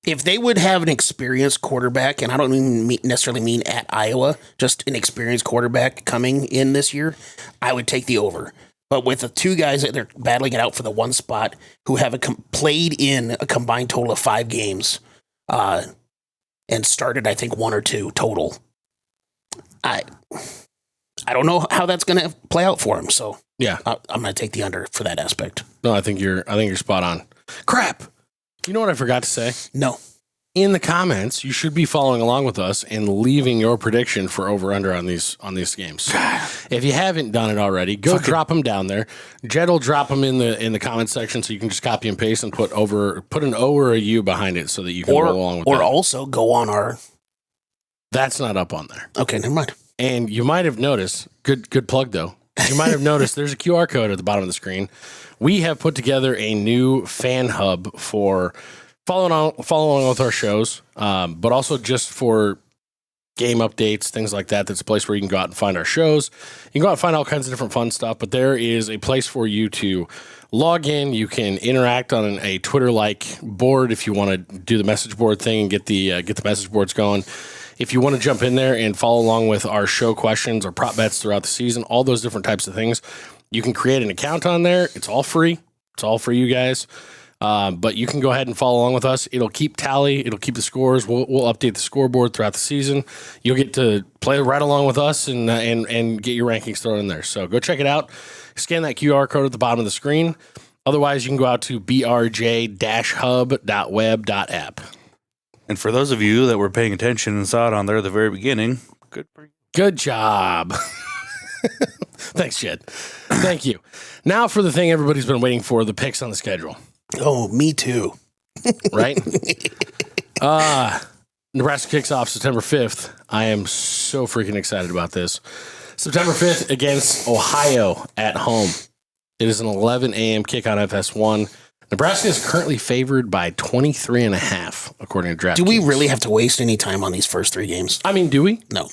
If they would have an experienced quarterback, and I don't even necessarily mean at Iowa, just an experienced quarterback coming in this year, I would take the over. But with the 2 guys that they're battling it out for the 1 spot who have played in a combined total of 5 games, and started, I think, 1 or 2 total. I don't know how that's going to play out for him. So Yeah. I'm going to take the under for that aspect. No, I think you're spot on. Crap. You know what I forgot to say? No. In the comments, you should be following along with us and leaving your prediction for over under on these games. So if you haven't done it already, go drop them down there. Jed will drop them in the comment section, so you can just copy and paste and put an O or a U behind it so that you can roll along with it. Or also go on our. That's not up on there. Okay, never mind. And you might have noticed, good plug though. You might have noticed there's a QR code at the bottom of the screen. We have put together a new fan hub for following along with our shows, but also just for game updates, things like that. That's a place where you can go out and find our shows. You can go out and find all kinds of different fun stuff, but there is a place for you to log in. You can interact on a Twitter-like board if you want to do the message board thing and get the message boards going. If you want to jump in there and follow along with our show questions or prop bets throughout the season, all those different types of things, you can create an account on there. It's all free. It's all for you guys. But you can go ahead and follow along with us. It'll keep tally. It'll keep the scores. We'll update the scoreboard throughout the season. You'll get to play right along with us and get your rankings thrown in there. So go check it out. Scan that QR code at the bottom of the screen. Otherwise, you can go out to brj-hub.web.app. And for those of you that were paying attention and saw it on there at the very beginning, good job. Thanks, Jed. Thank you. Now for the thing everybody's been waiting for, the picks on the schedule. Oh, me too. Right? Nebraska kicks off September 5th. I am so freaking excited about this. September 5th against Ohio at home. It is an 11 a.m. kick on FS1. Nebraska is currently favored by 23.5, according to DraftKings. Do we really have to waste any time on these first 3 games? I mean, do we? No.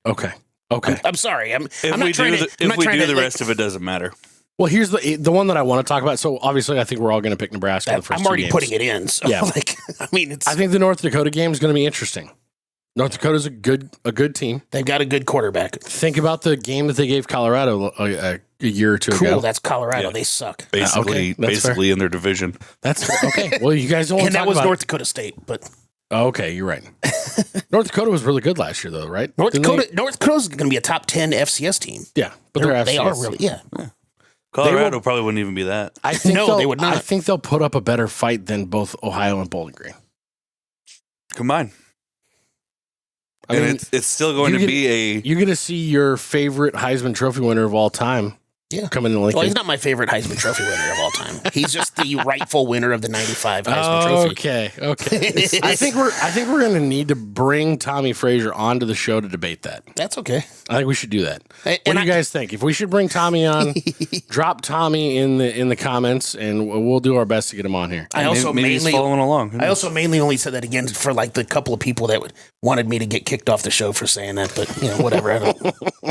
Okay. I'm sorry. If we do the rest of it, doesn't matter. Well, here's the one that I want to talk about. So obviously, I think we're all going to pick Nebraska. The first I'm already 2 games. putting it in. So Yeah. I think the North Dakota game is going to be interesting. North Dakota's a good team. They've got a good quarterback. Think about the game that they gave Colorado a year or two ago. Cool, that's Colorado. Yeah. They suck. Basically in their division. That's fair. Okay. Well, you guys don't want to talk about. And that was North Dakota State, but. Okay, you're right. North Dakota was really good last year, though, right? North Dakota's going to be a top 10 FCS team. Yeah, but they're FCS. They are really, yeah. Colorado probably wouldn't even be that. I think they would not. I think they'll put up a better fight than both Ohio and Bowling Green. Combined. It's still going to be You're going to see your favorite Heisman Trophy winner of all time. Yeah. Coming to Lincoln. Well, he's not my favorite Heisman Trophy winner of all time. He's just the rightful winner of the 95 Heisman Trophy. Okay. I think we're going to need to bring Tommy Frazier onto the show to debate that. That's okay. I think we should do that. What do you guys think? If we should bring Tommy on, drop Tommy in the comments, and we'll do our best to get him on here. I also mainly following along. I also mainly only said that again for like the couple of people that wanted me to get kicked off the show for saying that, but whatever.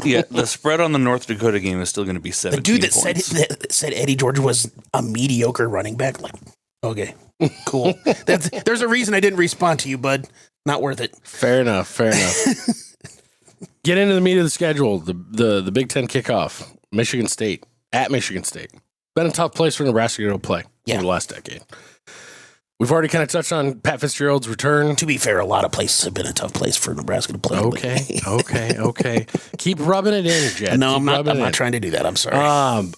Yeah, the spread on the North Dakota game is still going to be 17 The dude that points. said Eddie George was a mediocre running back. Like, okay, cool. There's a reason I didn't respond to you, bud. Not worth it. Fair enough. Get into the meat of the schedule. The Big Ten kickoff. Michigan State at Michigan State. Been a tough place for Nebraska to play over the last decade. We've already kind of touched on Pat Fitzgerald's return. To be fair, a lot of places have been a tough place for Nebraska to play. Okay. Keep rubbing it in, Jed. No, I'm not trying to do that. I'm sorry.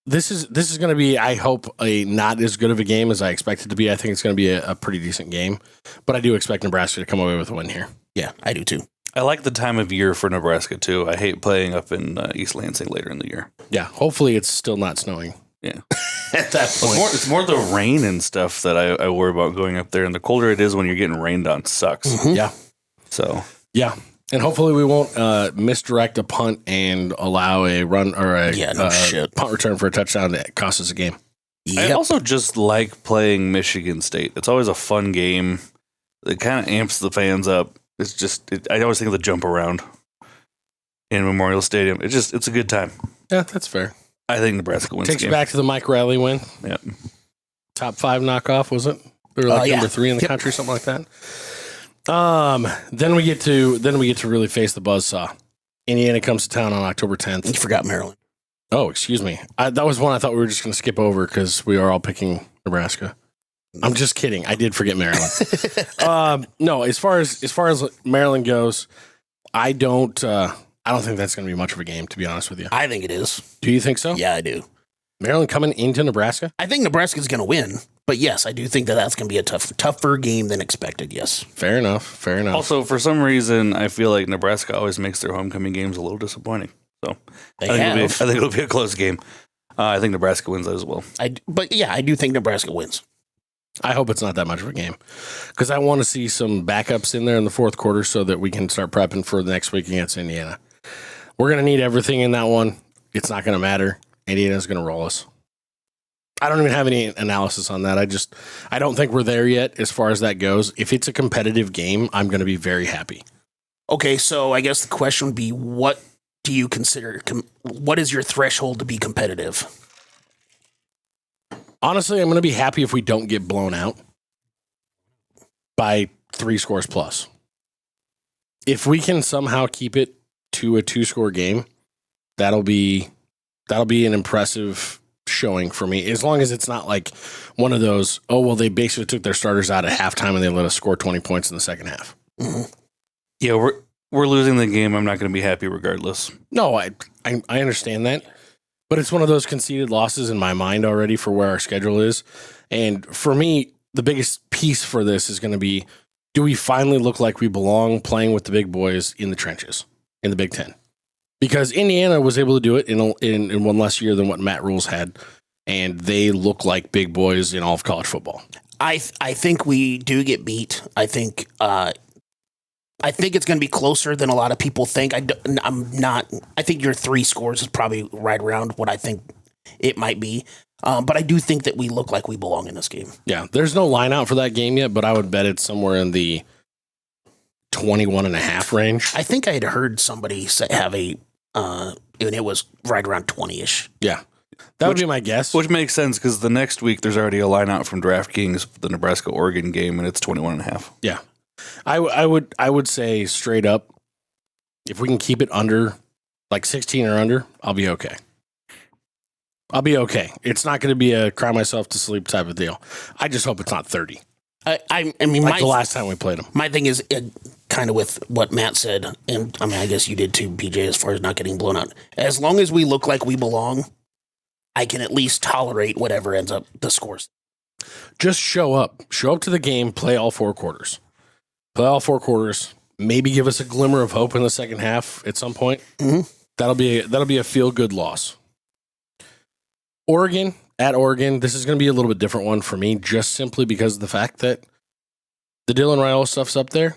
This is going to be, I hope, a not as good of a game as I expect it to be. I think it's going to be a pretty decent game, but I do expect Nebraska to come away with a win here. Yeah, I do too. I like the time of year for Nebraska too. I hate playing up in East Lansing later in the year. Yeah, hopefully it's still not snowing. Yeah. At that point. It's more the rain and stuff that I worry about going up there. And the colder it is when you're getting rained on sucks. Mm-hmm. Yeah. So. Yeah. And hopefully we won't misdirect a punt and allow a run or a punt return for a touchdown that costs us a game. Yep. I also just like playing Michigan State. It's always a fun game. It kind of amps the fans up. It's just, I always think of the jump around in Memorial Stadium. It's a good time. Yeah, that's fair. I think Nebraska wins. Takes you back to the Mike Riley win. Yep. Top 5 knockoff, was it? They were like number 3 in the country, something like that. Then we get to really face the buzzsaw. Indiana comes to town on October 10th. You forgot Maryland. Oh, excuse me. That was one I thought we were just going to skip over because we are all picking Nebraska. I'm just kidding. I did forget Maryland. No, as far as Maryland goes, I don't think that's going to be much of a game, to be honest with you. I think it is. Do you think so? Yeah, I do. Maryland coming into Nebraska? I think Nebraska's going to win, but yes, I do think that's going to be a tougher game than expected. Yes. Fair enough. Also, for some reason, I feel like Nebraska always makes their homecoming games a little disappointing. So I think it'll be a close game. I think Nebraska wins that as well. But yeah, I do think Nebraska wins. I hope it's not that much of a game because I want to see some backups in there in the fourth quarter so that we can start prepping for the next week against Indiana. We're going to need everything in that one. It's not going to matter. Indiana's going to roll us. I don't even have any analysis on that. I don't think we're there yet as far as that goes. If it's a competitive game, I'm going to be very happy. Okay, so I guess the question would be, what do you consider? What is your threshold to be competitive? Honestly, I'm going to be happy if we don't get blown out by 3 scores plus. If we can somehow keep it to a 2-score game, that'll be an impressive showing for me. As long as it's not like one of those, they basically took their starters out at halftime and they let us score 20 points in the second half. Mm-hmm. Yeah, we're losing the game. I'm not going to be happy regardless. No, I understand that. But it's one of those conceded losses in my mind already for where our schedule is. And for me, the biggest piece for this is going to be, do we finally look like we belong playing with the big boys in the trenches in the Big Ten? Because Indiana was able to do it in one less year than what Matt Rhule's had, and they look like big boys in all of college football. I think we do get beat. I think it's going to be closer than a lot of people think. I think your 3 scores is probably right around what I think it might be. But I do think that we look like we belong in this game. Yeah, there's no line out for that game yet, but I would bet it's somewhere in the 21.5 range. I think I had heard somebody have and it was right around 20-ish. Yeah. That would be my guess. Which makes sense because the next week there's already a line out from DraftKings, the Nebraska-Oregon game, and it's 21.5. Yeah. I would say straight up, if we can keep it under, like 16 or under, I'll be okay. It's not going to be a cry myself to sleep type of deal. I just hope it's not 30. I mean, like the last time we played them. My thing is kind of with what Matt said, and I mean, I guess you did too, PJ, as far as not getting blown out. As long as we look like we belong, I can at least tolerate whatever ends up the scores. Just show up to the game, play all 4 quarters. Maybe give us a glimmer of hope in the second half at some point. Mm-hmm. That'll be a feel-good loss. Oregon, this is going to be a little bit different one for me, just simply because of the fact that the Dylan Raiola stuff's up there.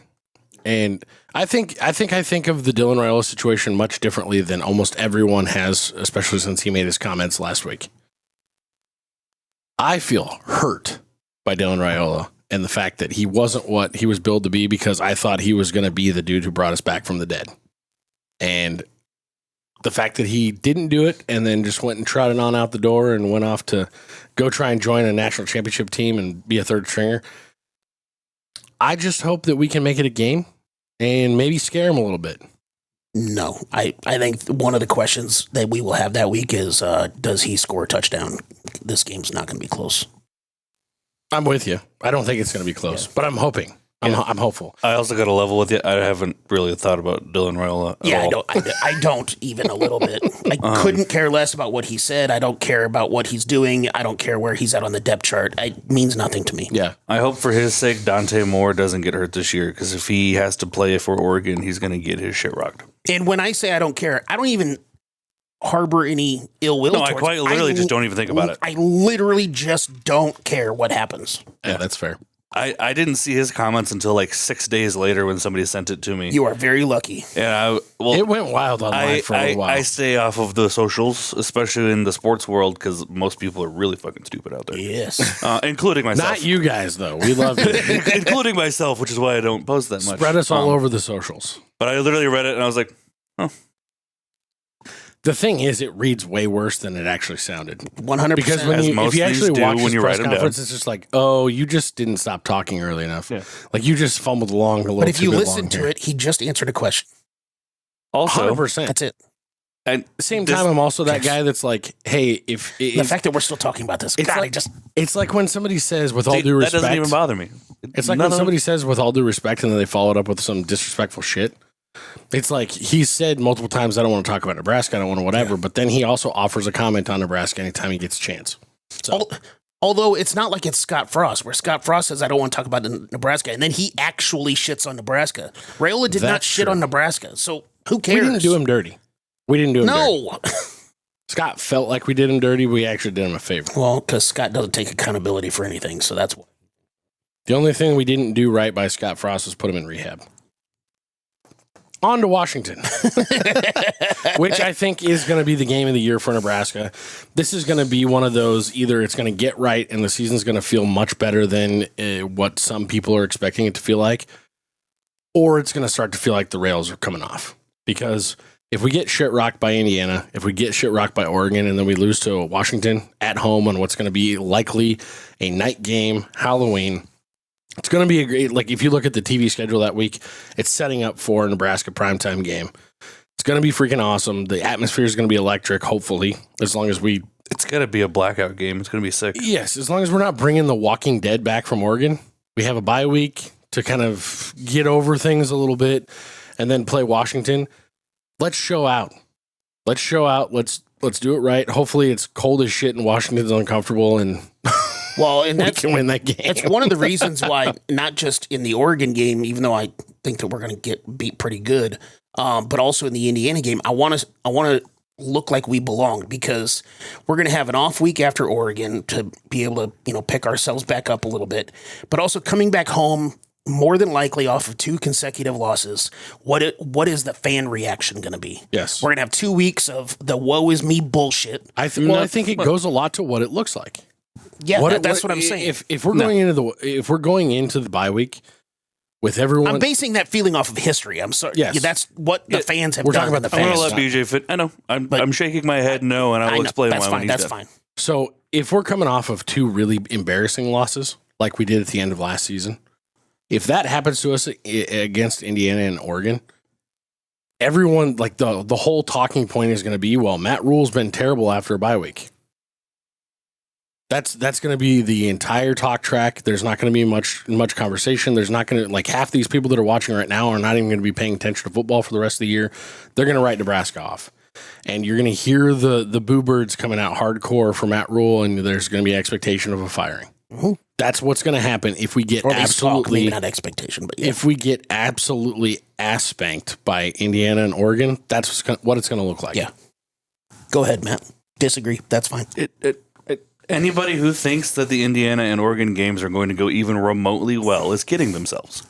And I think of the Dylan Raiola situation much differently than almost everyone has, especially since he made his comments last week. I feel hurt by Dylan Raiola and the fact that he wasn't what he was billed to be, because I thought he was going to be the dude who brought us back from the dead. And the fact that he didn't do it and then just went and trotted on out the door and went off to go try and join a national championship team and be a third stringer. I just hope that we can make it a game and maybe scare him a little bit. No, I think one of the questions that we will have that week is, does he score a touchdown? This game's not going to be close. I'm with you. I don't think it's going to be close, but I'm hoping. I'm hopeful. I also got to level with you. I haven't really thought about Dylan Raiola at all. I don't even a little bit. I couldn't care less about what he said. I don't care about what he's doing. I don't care where he's at on the depth chart. It means nothing to me. Yeah. I hope for his sake Dante Moore doesn't get hurt this year, because if he has to play for Oregon, he's going to get his shit rocked. And when I say I don't care, I don't even harbor any ill will. No, I quite literally just don't even think about it. I literally just don't care what happens. Yeah, that's fair. I didn't see his comments until like 6 days later when somebody sent it to me. You are very lucky. Yeah, it went wild online for a little while. I stay off of the socials, especially in the sports world, because most people are really fucking stupid out there. Yes. Including myself. Not you guys, though. We love you. Including myself, which is why I don't post that much. Spread us all over the socials. But I literally read it and I was like, oh. The thing is, it reads way worse than it actually sounded. 100%. Because if you actually watch his press conference, it's just like, oh, you just didn't stop talking early enough. Yeah. Like, you just fumbled along a little bit. But if you listen to it, he just answered a question. Also, 100%. That's it. And Same time, I'm also that guy that's like, hey, if the fact that we're still talking about this, it's like when somebody says, with all due respect, that doesn't even bother me. It's like when somebody says, with all due respect, and then they follow it up with some disrespectful shit. It's like he said multiple times, I don't want to talk about Nebraska, I don't want to whatever, but then he also offers a comment on Nebraska anytime he gets a chance. So. Although it's not like it's Scott Frost, where Scott Frost says, I don't want to talk about Nebraska, and then he actually shits on Nebraska. Raiola did not shit on Nebraska, so who cares? We didn't do him dirty. Dirty. No. Scott felt like we did him dirty. We actually did him a favor. Well, because Scott doesn't take accountability for anything, so that's why. The only thing we didn't do right by Scott Frost was put him in rehab. On to Washington, which I think is going to be the game of the year for Nebraska. This is going to be one of those, either it's going to get right and the season's going to feel much better than what some people are expecting it to feel like, or it's going to start to feel like the rails are coming off. Because if we get shit rocked by Indiana, if we get shit rocked by Oregon, and then we lose to Washington at home on what's going to be likely a night game, Halloween, it's going to be a great, like if you look at the TV schedule that week, it's setting up for a Nebraska primetime game. It's going to be freaking awesome. The atmosphere is going to be electric, hopefully, as long as we... It's got to be a blackout game. It's going to be sick. Yes, as long as we're not bringing the Walking Dead back from Oregon. We have a bye week to kind of get over things a little bit and then play Washington. Let's show out. Let's do it right. Hopefully it's cold as shit and Washington's uncomfortable and... Well, and we can win that game. That's one of the reasons why, not just in the Oregon game, even though I think that we're going to get beat pretty good, but also in the Indiana game, I want to look like we belong, because we're going to have an off week after Oregon to be able to, pick ourselves back up a little bit, but also coming back home more than likely off of 2 consecutive losses. What is the fan reaction going to be? Yes, we're going to have 2 weeks of the woe is me bullshit. I think it goes a lot to what it looks like. Yeah, that's what I'm saying. If we're going into the bye week with everyone, I'm basing that feeling off of history. I'm sorry. Yes. Yeah, that's what the fans have we're done. talking about the I'm fans. going to let BJ fit. I know. I'm shaking my head no, and I will explain that's why fine, when he's that's done. fine. So if we're coming off of 2 really embarrassing losses, like we did at the end of last season, if that happens to us against Indiana and Oregon, everyone, like the whole talking point is going to be, well, Matt Rhule's been terrible after a bye week. That's going to be the entire talk track. There's not going to be much conversation. There's not going to, like, half these people that are watching right now are not even going to be paying attention to football for the rest of the year. They're going to write Nebraska off. And you're going to hear the boo birds coming out hardcore for Matt Rhule, and there's going to be expectation of a firing. Mm-hmm. That's what's going to happen if we get maybe not expectation, but yeah. If we get absolutely ass spanked by Indiana and Oregon, that's what it's going to look like. Yeah. Go ahead, Matt. Disagree. That's fine. Anybody who thinks that the Indiana and Oregon games are going to go even remotely well is kidding themselves.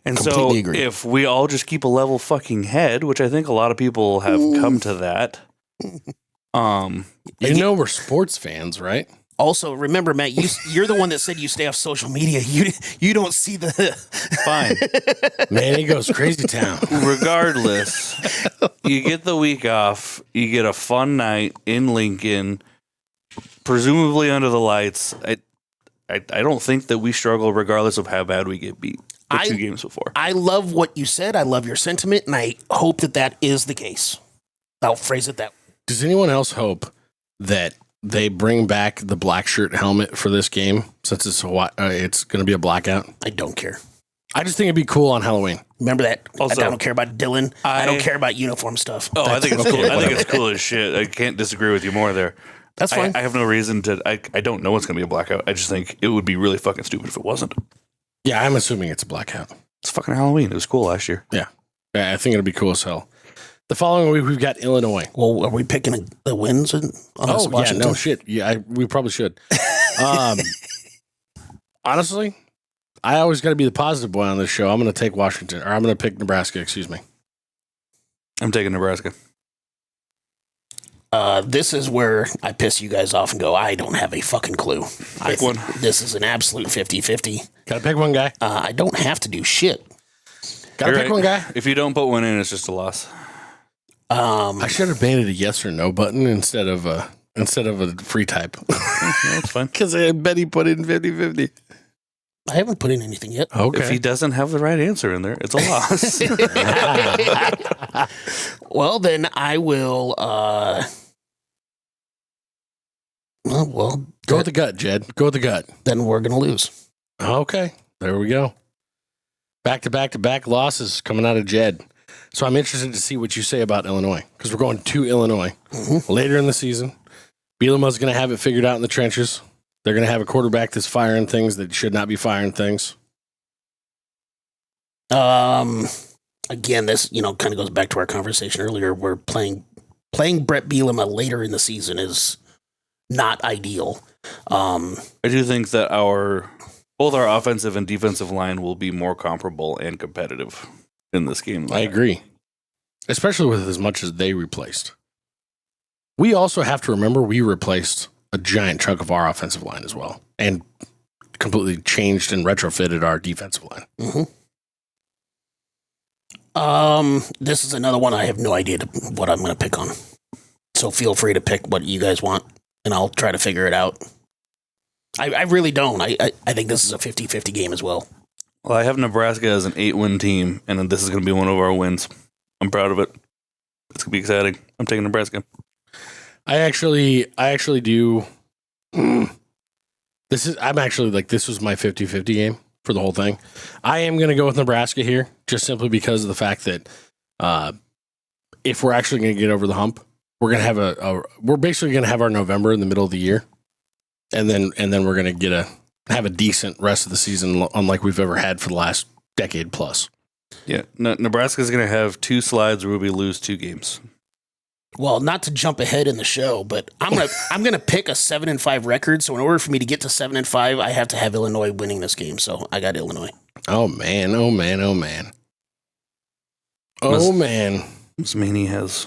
And so agree. If we all just keep a level fucking head, which I think a lot of people have come to that. We're sports fans, right? Also, remember, Matt, you're the one that said you stay off social media. You don't see the... Fine. Man, he goes crazy town. Regardless, you get the week off. You get a fun night in Lincoln, presumably under the lights. I don't think that we struggle regardless of how bad we get beat the 2 games before. I love what you said. I love your sentiment, and I hope that is the case. I'll phrase it that way. Does anyone else hope that they bring back the black shirt helmet for this game, since it's going to be a blackout? I don't care. I just think it'd be cool on Halloween. Remember that? Also, I don't care about Dylan. I don't care about uniform stuff. Oh, I think it's cool. I think it's cool as shit. I can't disagree with you more there. That's fine. I have no reason to. I don't know what's going to be a blackout. I just think it would be really fucking stupid if it wasn't. Yeah, I'm assuming it's a blackout. It's fucking Halloween. It was cool last year. Yeah, I think it'll be cool as hell. The following week, we've got Illinois. Well, are we picking the wins? Yeah, no shit. Yeah, we probably should. Honestly, I always got to be the positive boy on this show. I'm going to take Washington, or I'm going to pick Nebraska, excuse me. I'm taking Nebraska. This is where I piss you guys off and go, I don't have a fucking clue. Pick one. This is an absolute 50-50. Got to pick one guy. I don't have to do shit. Got to pick one guy. If you don't put one in, it's just a loss. I should have made it a yes or no button instead of a free type. That's fine. Because I bet he put in 50-50. I haven't put in anything yet. Okay. If he doesn't have the right answer in there, it's a loss. Well, then I will. Well, Go with the gut, Jed. Go with the gut. then we're gonna lose. Okay. There we go. Back-to-back losses coming out of Jed. So I'm interested to see what you say about Illinois because we're going to Illinois later in the season. Bielema's going to have it figured out in the trenches. They're going to have a quarterback that's firing things that should not be firing things. Again, this kind of goes back to our conversation earlier. We're playing Brett Bielema later in the season is not ideal. I do think that both our offensive and defensive line will be more comparable and competitive in this game. I agree, especially with as much as they replaced. We also have to remember we replaced a giant chunk of our offensive line as well and completely changed and retrofitted our defensive line. This is another one I have no idea what I'm going to pick on. So feel free to pick what you guys want, and I'll try to figure it out. I really don't. I think this is a 50-50 game as well. Well, I have Nebraska as an 8-win team, and this is going to be one of our wins. I'm proud of it. It's going to be exciting. I'm taking Nebraska. I actually do. This was my 50-50 game for the whole thing. I am going to go with Nebraska here, just simply because of the fact that if we're actually going to get over the hump, we're going to have we're basically going to have our November in the middle of the year, and then we're going to have a decent rest of the season, unlike we've ever had for the last decade plus. Yeah, Nebraska's going to have 2 slides where we lose 2 games. Well, not to jump ahead in the show, but I'm gonna pick a 7-5 record. So in order for me to get to 7-5, I have to have Illinois winning this game. So I got Illinois. Oh man! This mean he has,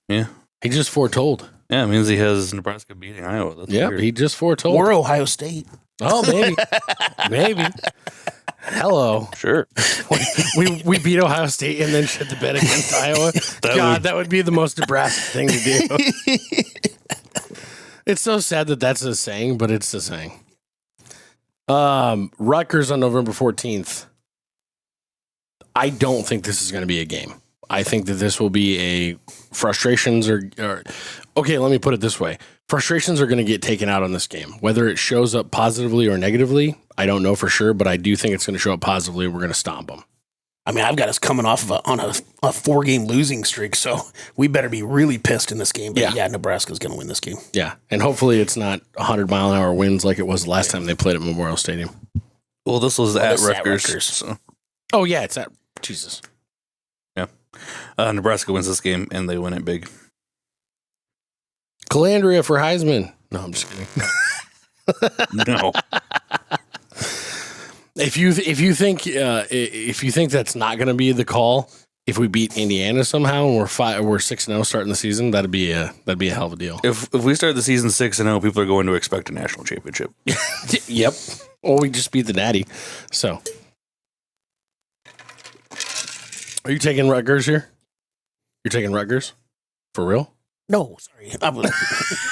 yeah. He just foretold. Yeah, it means he has Nebraska beating Iowa. That's Yeah, weird. he just foretold. Or Ohio State. Oh, maybe. Hello. Sure. We beat Ohio State and then shit the bed against Iowa. That would be the most Nebraska thing to do. It's so sad that that's a saying, but it's a saying. Rutgers on November 14th. I don't think this is going to be a game. I think that this will be a frustrations or okay, let me put it this way. Frustrations are going to get taken out on this game. Whether it shows up positively or negatively, I don't know for sure, but I do think it's going to show up positively. We're going to stomp them. I mean, I've got us coming off of a 4-game losing streak, so we better be really pissed in this game. But yeah Nebraska's going to win this game. Yeah, and hopefully it's not 100-mile-an-hour winds like it was the last time they played at Memorial Stadium. Well, this was at Rutgers. So. Oh, yeah, it's at Jesus. Yeah. Nebraska wins this game, and they win it big. Calandria for Heisman. No, I'm just kidding. No. If you think that's not going to be the call, if we beat Indiana somehow and we're 6-0 starting the season, that'd be a hell of a deal. If we start the season 6-0, people are going to expect a national championship. Yep. Or we just beat the Natty. So, are you taking Rutgers here? You're taking Rutgers for real? No, sorry. I was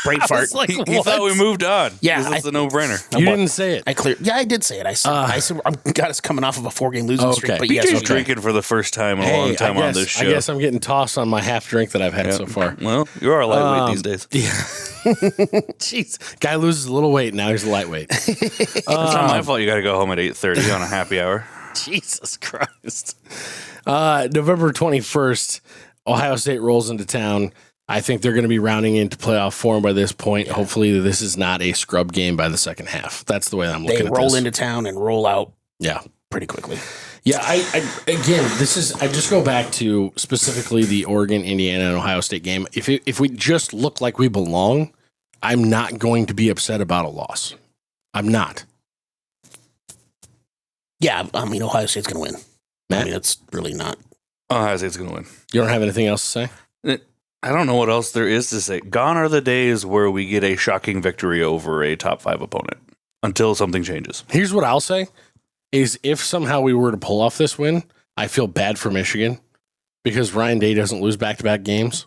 brain fart. Like, he thought we moved on. Yeah, it's a no-brainer. You didn't say it. I did say it. I said I got us coming off of a 4-game losing streak. But BJ's yes, drinking for the first time in a long time on this show. I guess I'm getting tossed on my half drink that I've had so far. Well, you are a lightweight these days. Yeah. Jeez. Guy loses a little weight, now he's a lightweight. It's not my fault you got to go home at 8:30 on a happy hour. Jesus Christ. November 21st, Ohio State rolls into town. I think they're going to be rounding into playoff form by this point. Yeah. Hopefully, this is not a scrub game by the second half. That's the way I'm looking at this. They roll into town and roll out pretty quickly. Yeah, I just go back to specifically the Oregon, Indiana, and Ohio State game. If we just look like we belong, I'm not going to be upset about a loss. I'm not. Yeah, I mean, Ohio State's going to win. Matt? I mean, it's really not. Ohio State's going to win. You don't have anything else to say? I don't know what else there is to say. Gone are the days where we get a shocking victory over a top 5 opponent until something changes. Here's what I'll say is if somehow we were to pull off this win, I feel bad for Michigan because Ryan Day doesn't lose back-to-back games,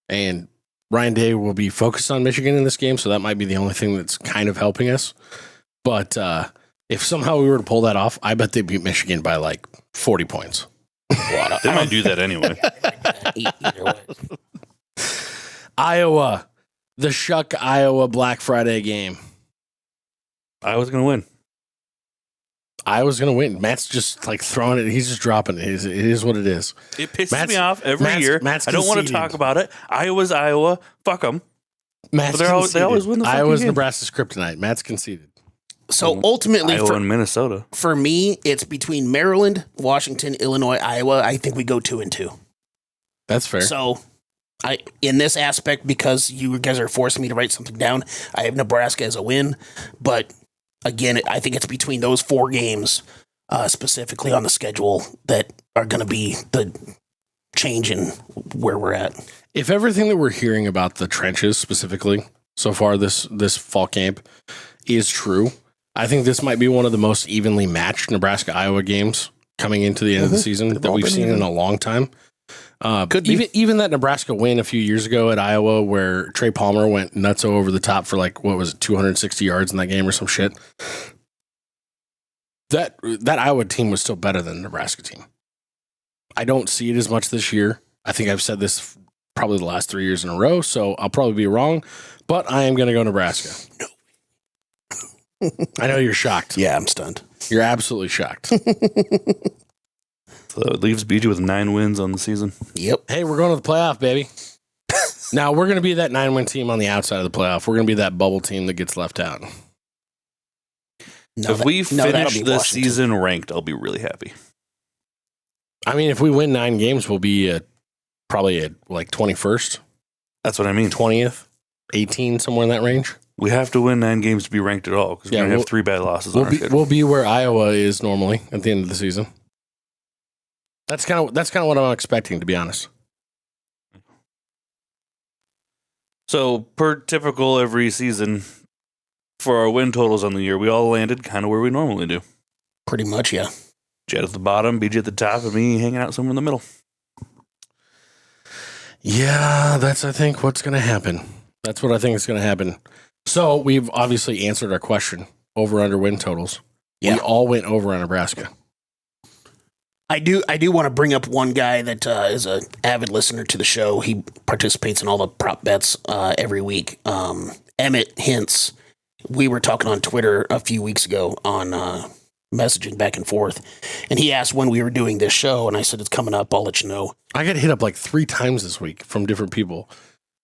and Ryan Day will be focused on Michigan in this game, so that might be the only thing that's kind of helping us. But If somehow we were to pull that off, I bet they beat Michigan by like 40 points. They might do that anyway. Either way. Iowa, the Shuck Iowa Black Friday game. I was going to win. Iowa's going to win. Matt's just like throwing it. He's just dropping it. It is what it is. It pisses me off every year. Matt's I don't want to conceded. talk about it. Iowa's Iowa. Fuck them. Matt's But they always win the fucking Iowa's game. Nebraska's kryptonite. Matt's conceded. So ultimately, Iowa and Minnesota. for me, it's between Maryland, Washington, Illinois, Iowa. I think we go 2-2. That's fair. So, in this aspect, because you guys are forcing me to write something down, I have Nebraska as a win. But again, I think it's between those 4 games, specifically on the schedule, that are going to be the change in where we're at. If everything that we're hearing about the trenches specifically so far this fall camp is true, I think this might be one of the most evenly matched Nebraska-Iowa games coming into the end of the season that we've seen in a long time. Could be. Even that Nebraska win a few years ago at Iowa where Trey Palmer went nuts over the top for like, what was it, 260 yards in that game or some shit. That Iowa team was still better than the Nebraska team. I don't see it as much this year. I think I've said this probably the last 3 years in a row, so I'll probably be wrong, but I am going to go Nebraska. No. I know you're shocked. Yeah, I'm stunned. You're absolutely shocked. So it leaves BG with 9 wins on the season. Yep. Hey, we're going to the playoff, baby. Now, we're going to be that 9-win team on the outside of the playoff. We're going to be that bubble team that gets left out. No, If we that'll finish be the Washington. season ranked, I'll be really happy. I mean, if we win 9 games, we'll be probably at like 21st, That's what I mean. 20th, 18, somewhere in that range. We have to win 9 games to be ranked at all because Yeah, we're going to we'll- have 3 bad losses on our schedule. We'll be where Iowa is normally at the end of the season. That's kind of what I'm expecting, to be honest. So, per typical every season, for our win totals on the year, we all landed kind of where we normally do. Pretty much, yeah. Jed at the bottom, BJ at the top, and me hanging out somewhere in the middle. Yeah, that's, I think, what's going to happen. That's what I think is going to happen. So we've obviously answered our question, over-under win totals. Yeah. We all went over on Nebraska. I do want to bring up one guy that is an avid listener to the show. He participates in all the prop bets every week. Emmett Hintz. We were talking on Twitter a few weeks ago on messaging back and forth, and he asked when we were doing this show, and I said it's coming up. I'll let you know. I got hit up like 3 times this week from different people.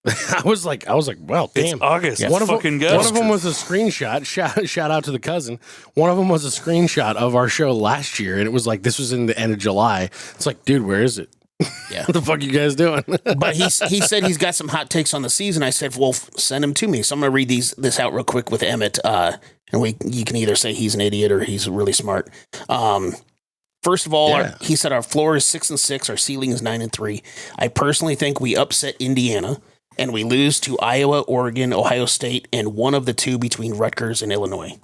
I was like, well, damn. It's August. Yeah. One of them was a screenshot. Shout out to the cousin. One of them was a screenshot of our show last year, and it was like this was in the end of July. It's like, dude, where is it? Yeah. What the fuck you guys doing? But he said he's got some hot takes on the season. I said, well, send them to me. So I'm going to read this out real quick with Emmett, and you can either say he's an idiot or he's really smart. First of all, he said our floor is 6-6, our ceiling is 9-3. I personally think we upset Indiana and we lose to Iowa, Oregon, Ohio State, and one of the 2 between Rutgers and Illinois.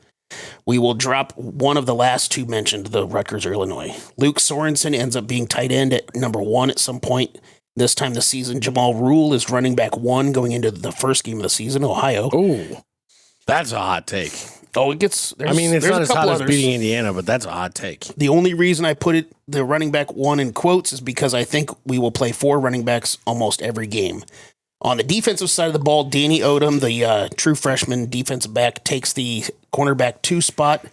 We will drop one of the last 2 mentioned, the Rutgers or Illinois. Luke Sorensen ends up being tight end at number 1 at some point this time this season. Jamal Rhule is running back 1 going into the first game of the season, Ohio. Oh, that's a hot take. Oh, it gets. I mean, it's there's not a as hot couple as others. beating Indiana, but that's a hot take. The only reason I put the running back 1 in quotes is because I think we will play 4 running backs almost every game. On the defensive side of the ball, Danny Odom, the true freshman defensive back, takes the cornerback 2 spot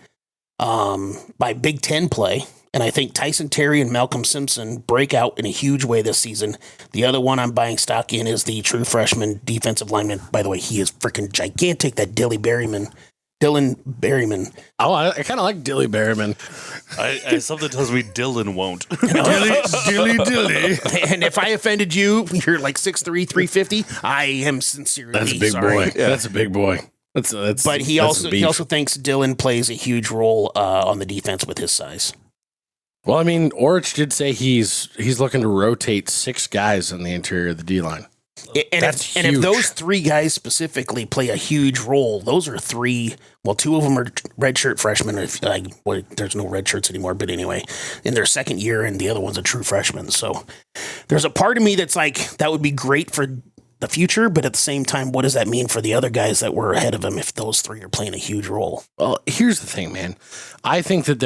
by Big Ten play. And I think Tyson Terry and Malcolm Simpson break out in a huge way this season. The other one I'm buying stock in is the true freshman defensive lineman. By the way, he is freaking gigantic, that Dylan Berryman. Oh, I kind of like Dilly Berryman. I something tells me Dylan won't. Dilly. And if I offended you, you're like 6'3", 350. I am sincerely That's a big sorry. boy. Yeah. That's a big boy. That's. But he that's also thinks Dylan plays a huge role on the defense with his size. Well, I mean, Orich did say he's looking to rotate 6 guys on the interior of the D line. And if those 3 guys specifically play a huge role, those are 3. Well, 2 of them are redshirt freshmen. There's no red shirts anymore, but anyway, in their second year, and the other one's a true freshman. So there's a part of me that's like, that would be great for the future, but at the same time, what does that mean for the other guys that were ahead of him if those three are playing a huge role? Well, here's the thing, man. I think that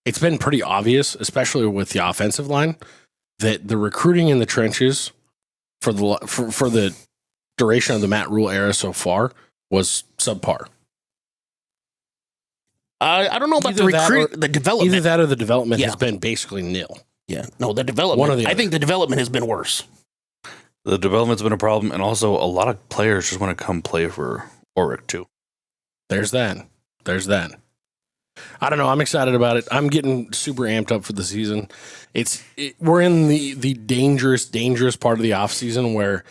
it's been pretty obvious, especially with the offensive line, that the recruiting in the trenches for the duration of the Matt Rhule era so far was subpar. I don't know about the development. Either that or the development has been basically nil. Yeah, no, the development. One or the I other. think the development has been worse. The development's been a problem, and also a lot of players just want to come play for Orich too. There's that. I don't know. I'm excited about it. I'm getting super amped up for the season. We're in the dangerous part of the offseason where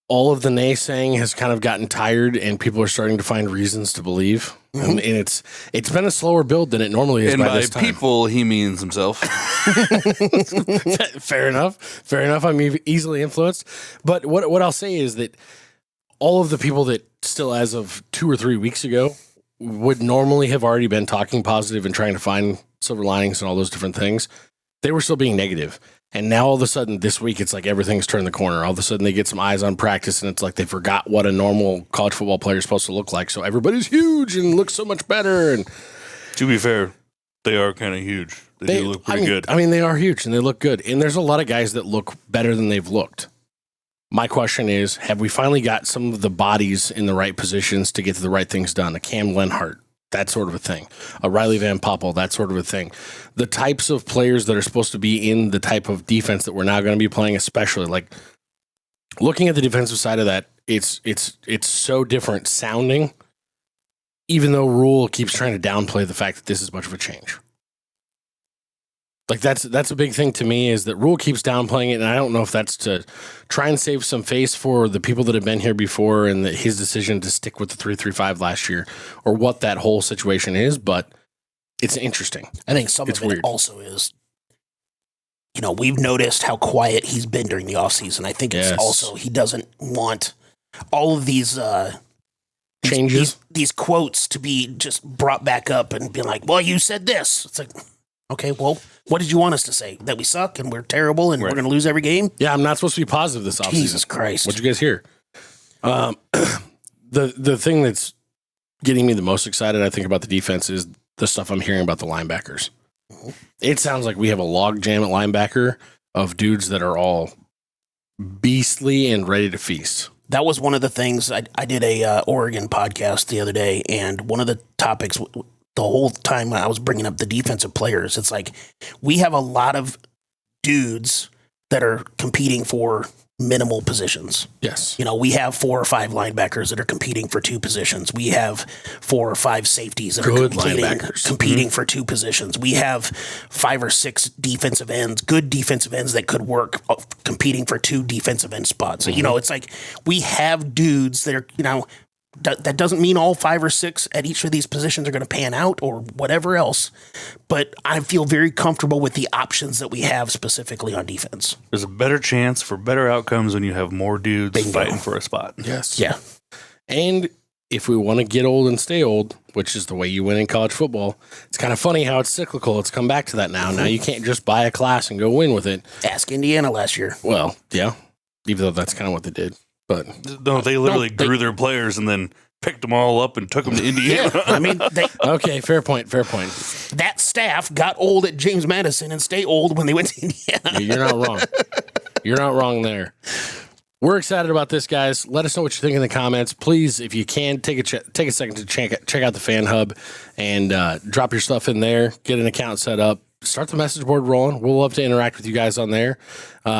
all of the naysaying has kind of gotten tired and people are starting to find reasons to believe. Mm-hmm. And it's been a slower build than it normally is. And by this time. people, he means himself. Fair enough. I'm easily influenced. But what I'll say is that all of the people that still, as of 2 or 3 weeks ago, would normally have already been talking positive and trying to find silver linings and all those different things, they were still being negative. And now all of a sudden this week, it's like everything's turned the corner. All of a sudden they get some eyes on practice and it's like they forgot what a normal college football player is supposed to look like. So everybody's huge and looks so much better. And to be fair, they are kind of huge. They do look pretty good. I mean, they are huge and they look good. And there's a lot of guys that look better than they've looked. My question is, have we finally got some of the bodies in the right positions to get to the right things done? A Cam Lenhart, that sort of a thing. A Riley Van Poppel, that sort of a thing. The types of players that are supposed to be in the type of defense that we're now going to be playing, especially like looking at the defensive side of that, it's so different sounding, even though Rhule keeps trying to downplay the fact that this is much of a change. Like that's a big thing to me is that Rhule keeps downplaying it, and I don't know if that's to try and save some face for the people that have been here before and his decision to stick with the 3-3-5 last year, or what that whole situation is. But it's interesting. I think some of it also is, we've noticed how quiet he's been during the offseason. I think it's also he doesn't want all of these changes, these quotes to be just brought back up and be like, "Well, you said this." It's like, okay, well, what did you want us to say? That we suck and we're terrible and we're going to lose every game? Yeah, I'm not supposed to be positive this offseason. Jesus Christ. What'd you guys hear? The thing that's getting me the most excited, I think, about the defense is the stuff I'm hearing about the linebackers. Mm-hmm. It sounds like we have a log jam at linebacker of dudes that are all beastly and ready to feast. That was one of the things. I did a Oregon podcast the other day, and one of the topics the whole time I was bringing up the defensive players, it's like we have a lot of dudes that are competing for minimal positions. Yes. We have 4 or 5 linebackers that are competing for 2 positions. We have 4 or 5 safeties that are competing for 2 positions. We have 5 or 6 defensive ends, good defensive ends that could work competing for 2 defensive end spots. Mm-hmm. So, it's like we have dudes that are, that doesn't mean all 5 or 6 at each of these positions are going to pan out or whatever else. But I feel very comfortable with the options that we have specifically on defense. There's a better chance for better outcomes when you have more dudes fighting for a spot. Yes. Yeah. And if we want to get old and stay old, which is the way you win in college football, it's kind of funny how it's cyclical. It's come back to that now. Now you can't just buy a class and go win with it. Ask Indiana last year. Well, yeah. Even though that's kind of what they did. But no, they literally grew their players and then picked them all up and took them to Indiana. Yeah, I mean, okay, fair point. That staff got old at James Madison and stay old when they went to Indiana. You're not wrong. You're not wrong there. We're excited about this, guys. Let us know what you think in the comments. Please, if you can, take a second to check out the Fan Hub and drop your stuff in there. Get an account set up. Start the message board rolling. We'll love to interact with you guys on there.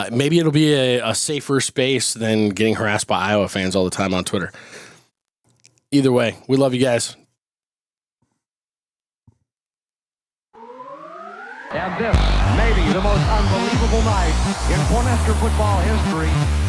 Maybe it'll be a safer space than getting harassed by Iowa fans all the time on Twitter. Either way, we love you guys. And this may be the most unbelievable night in Cornhusker football history.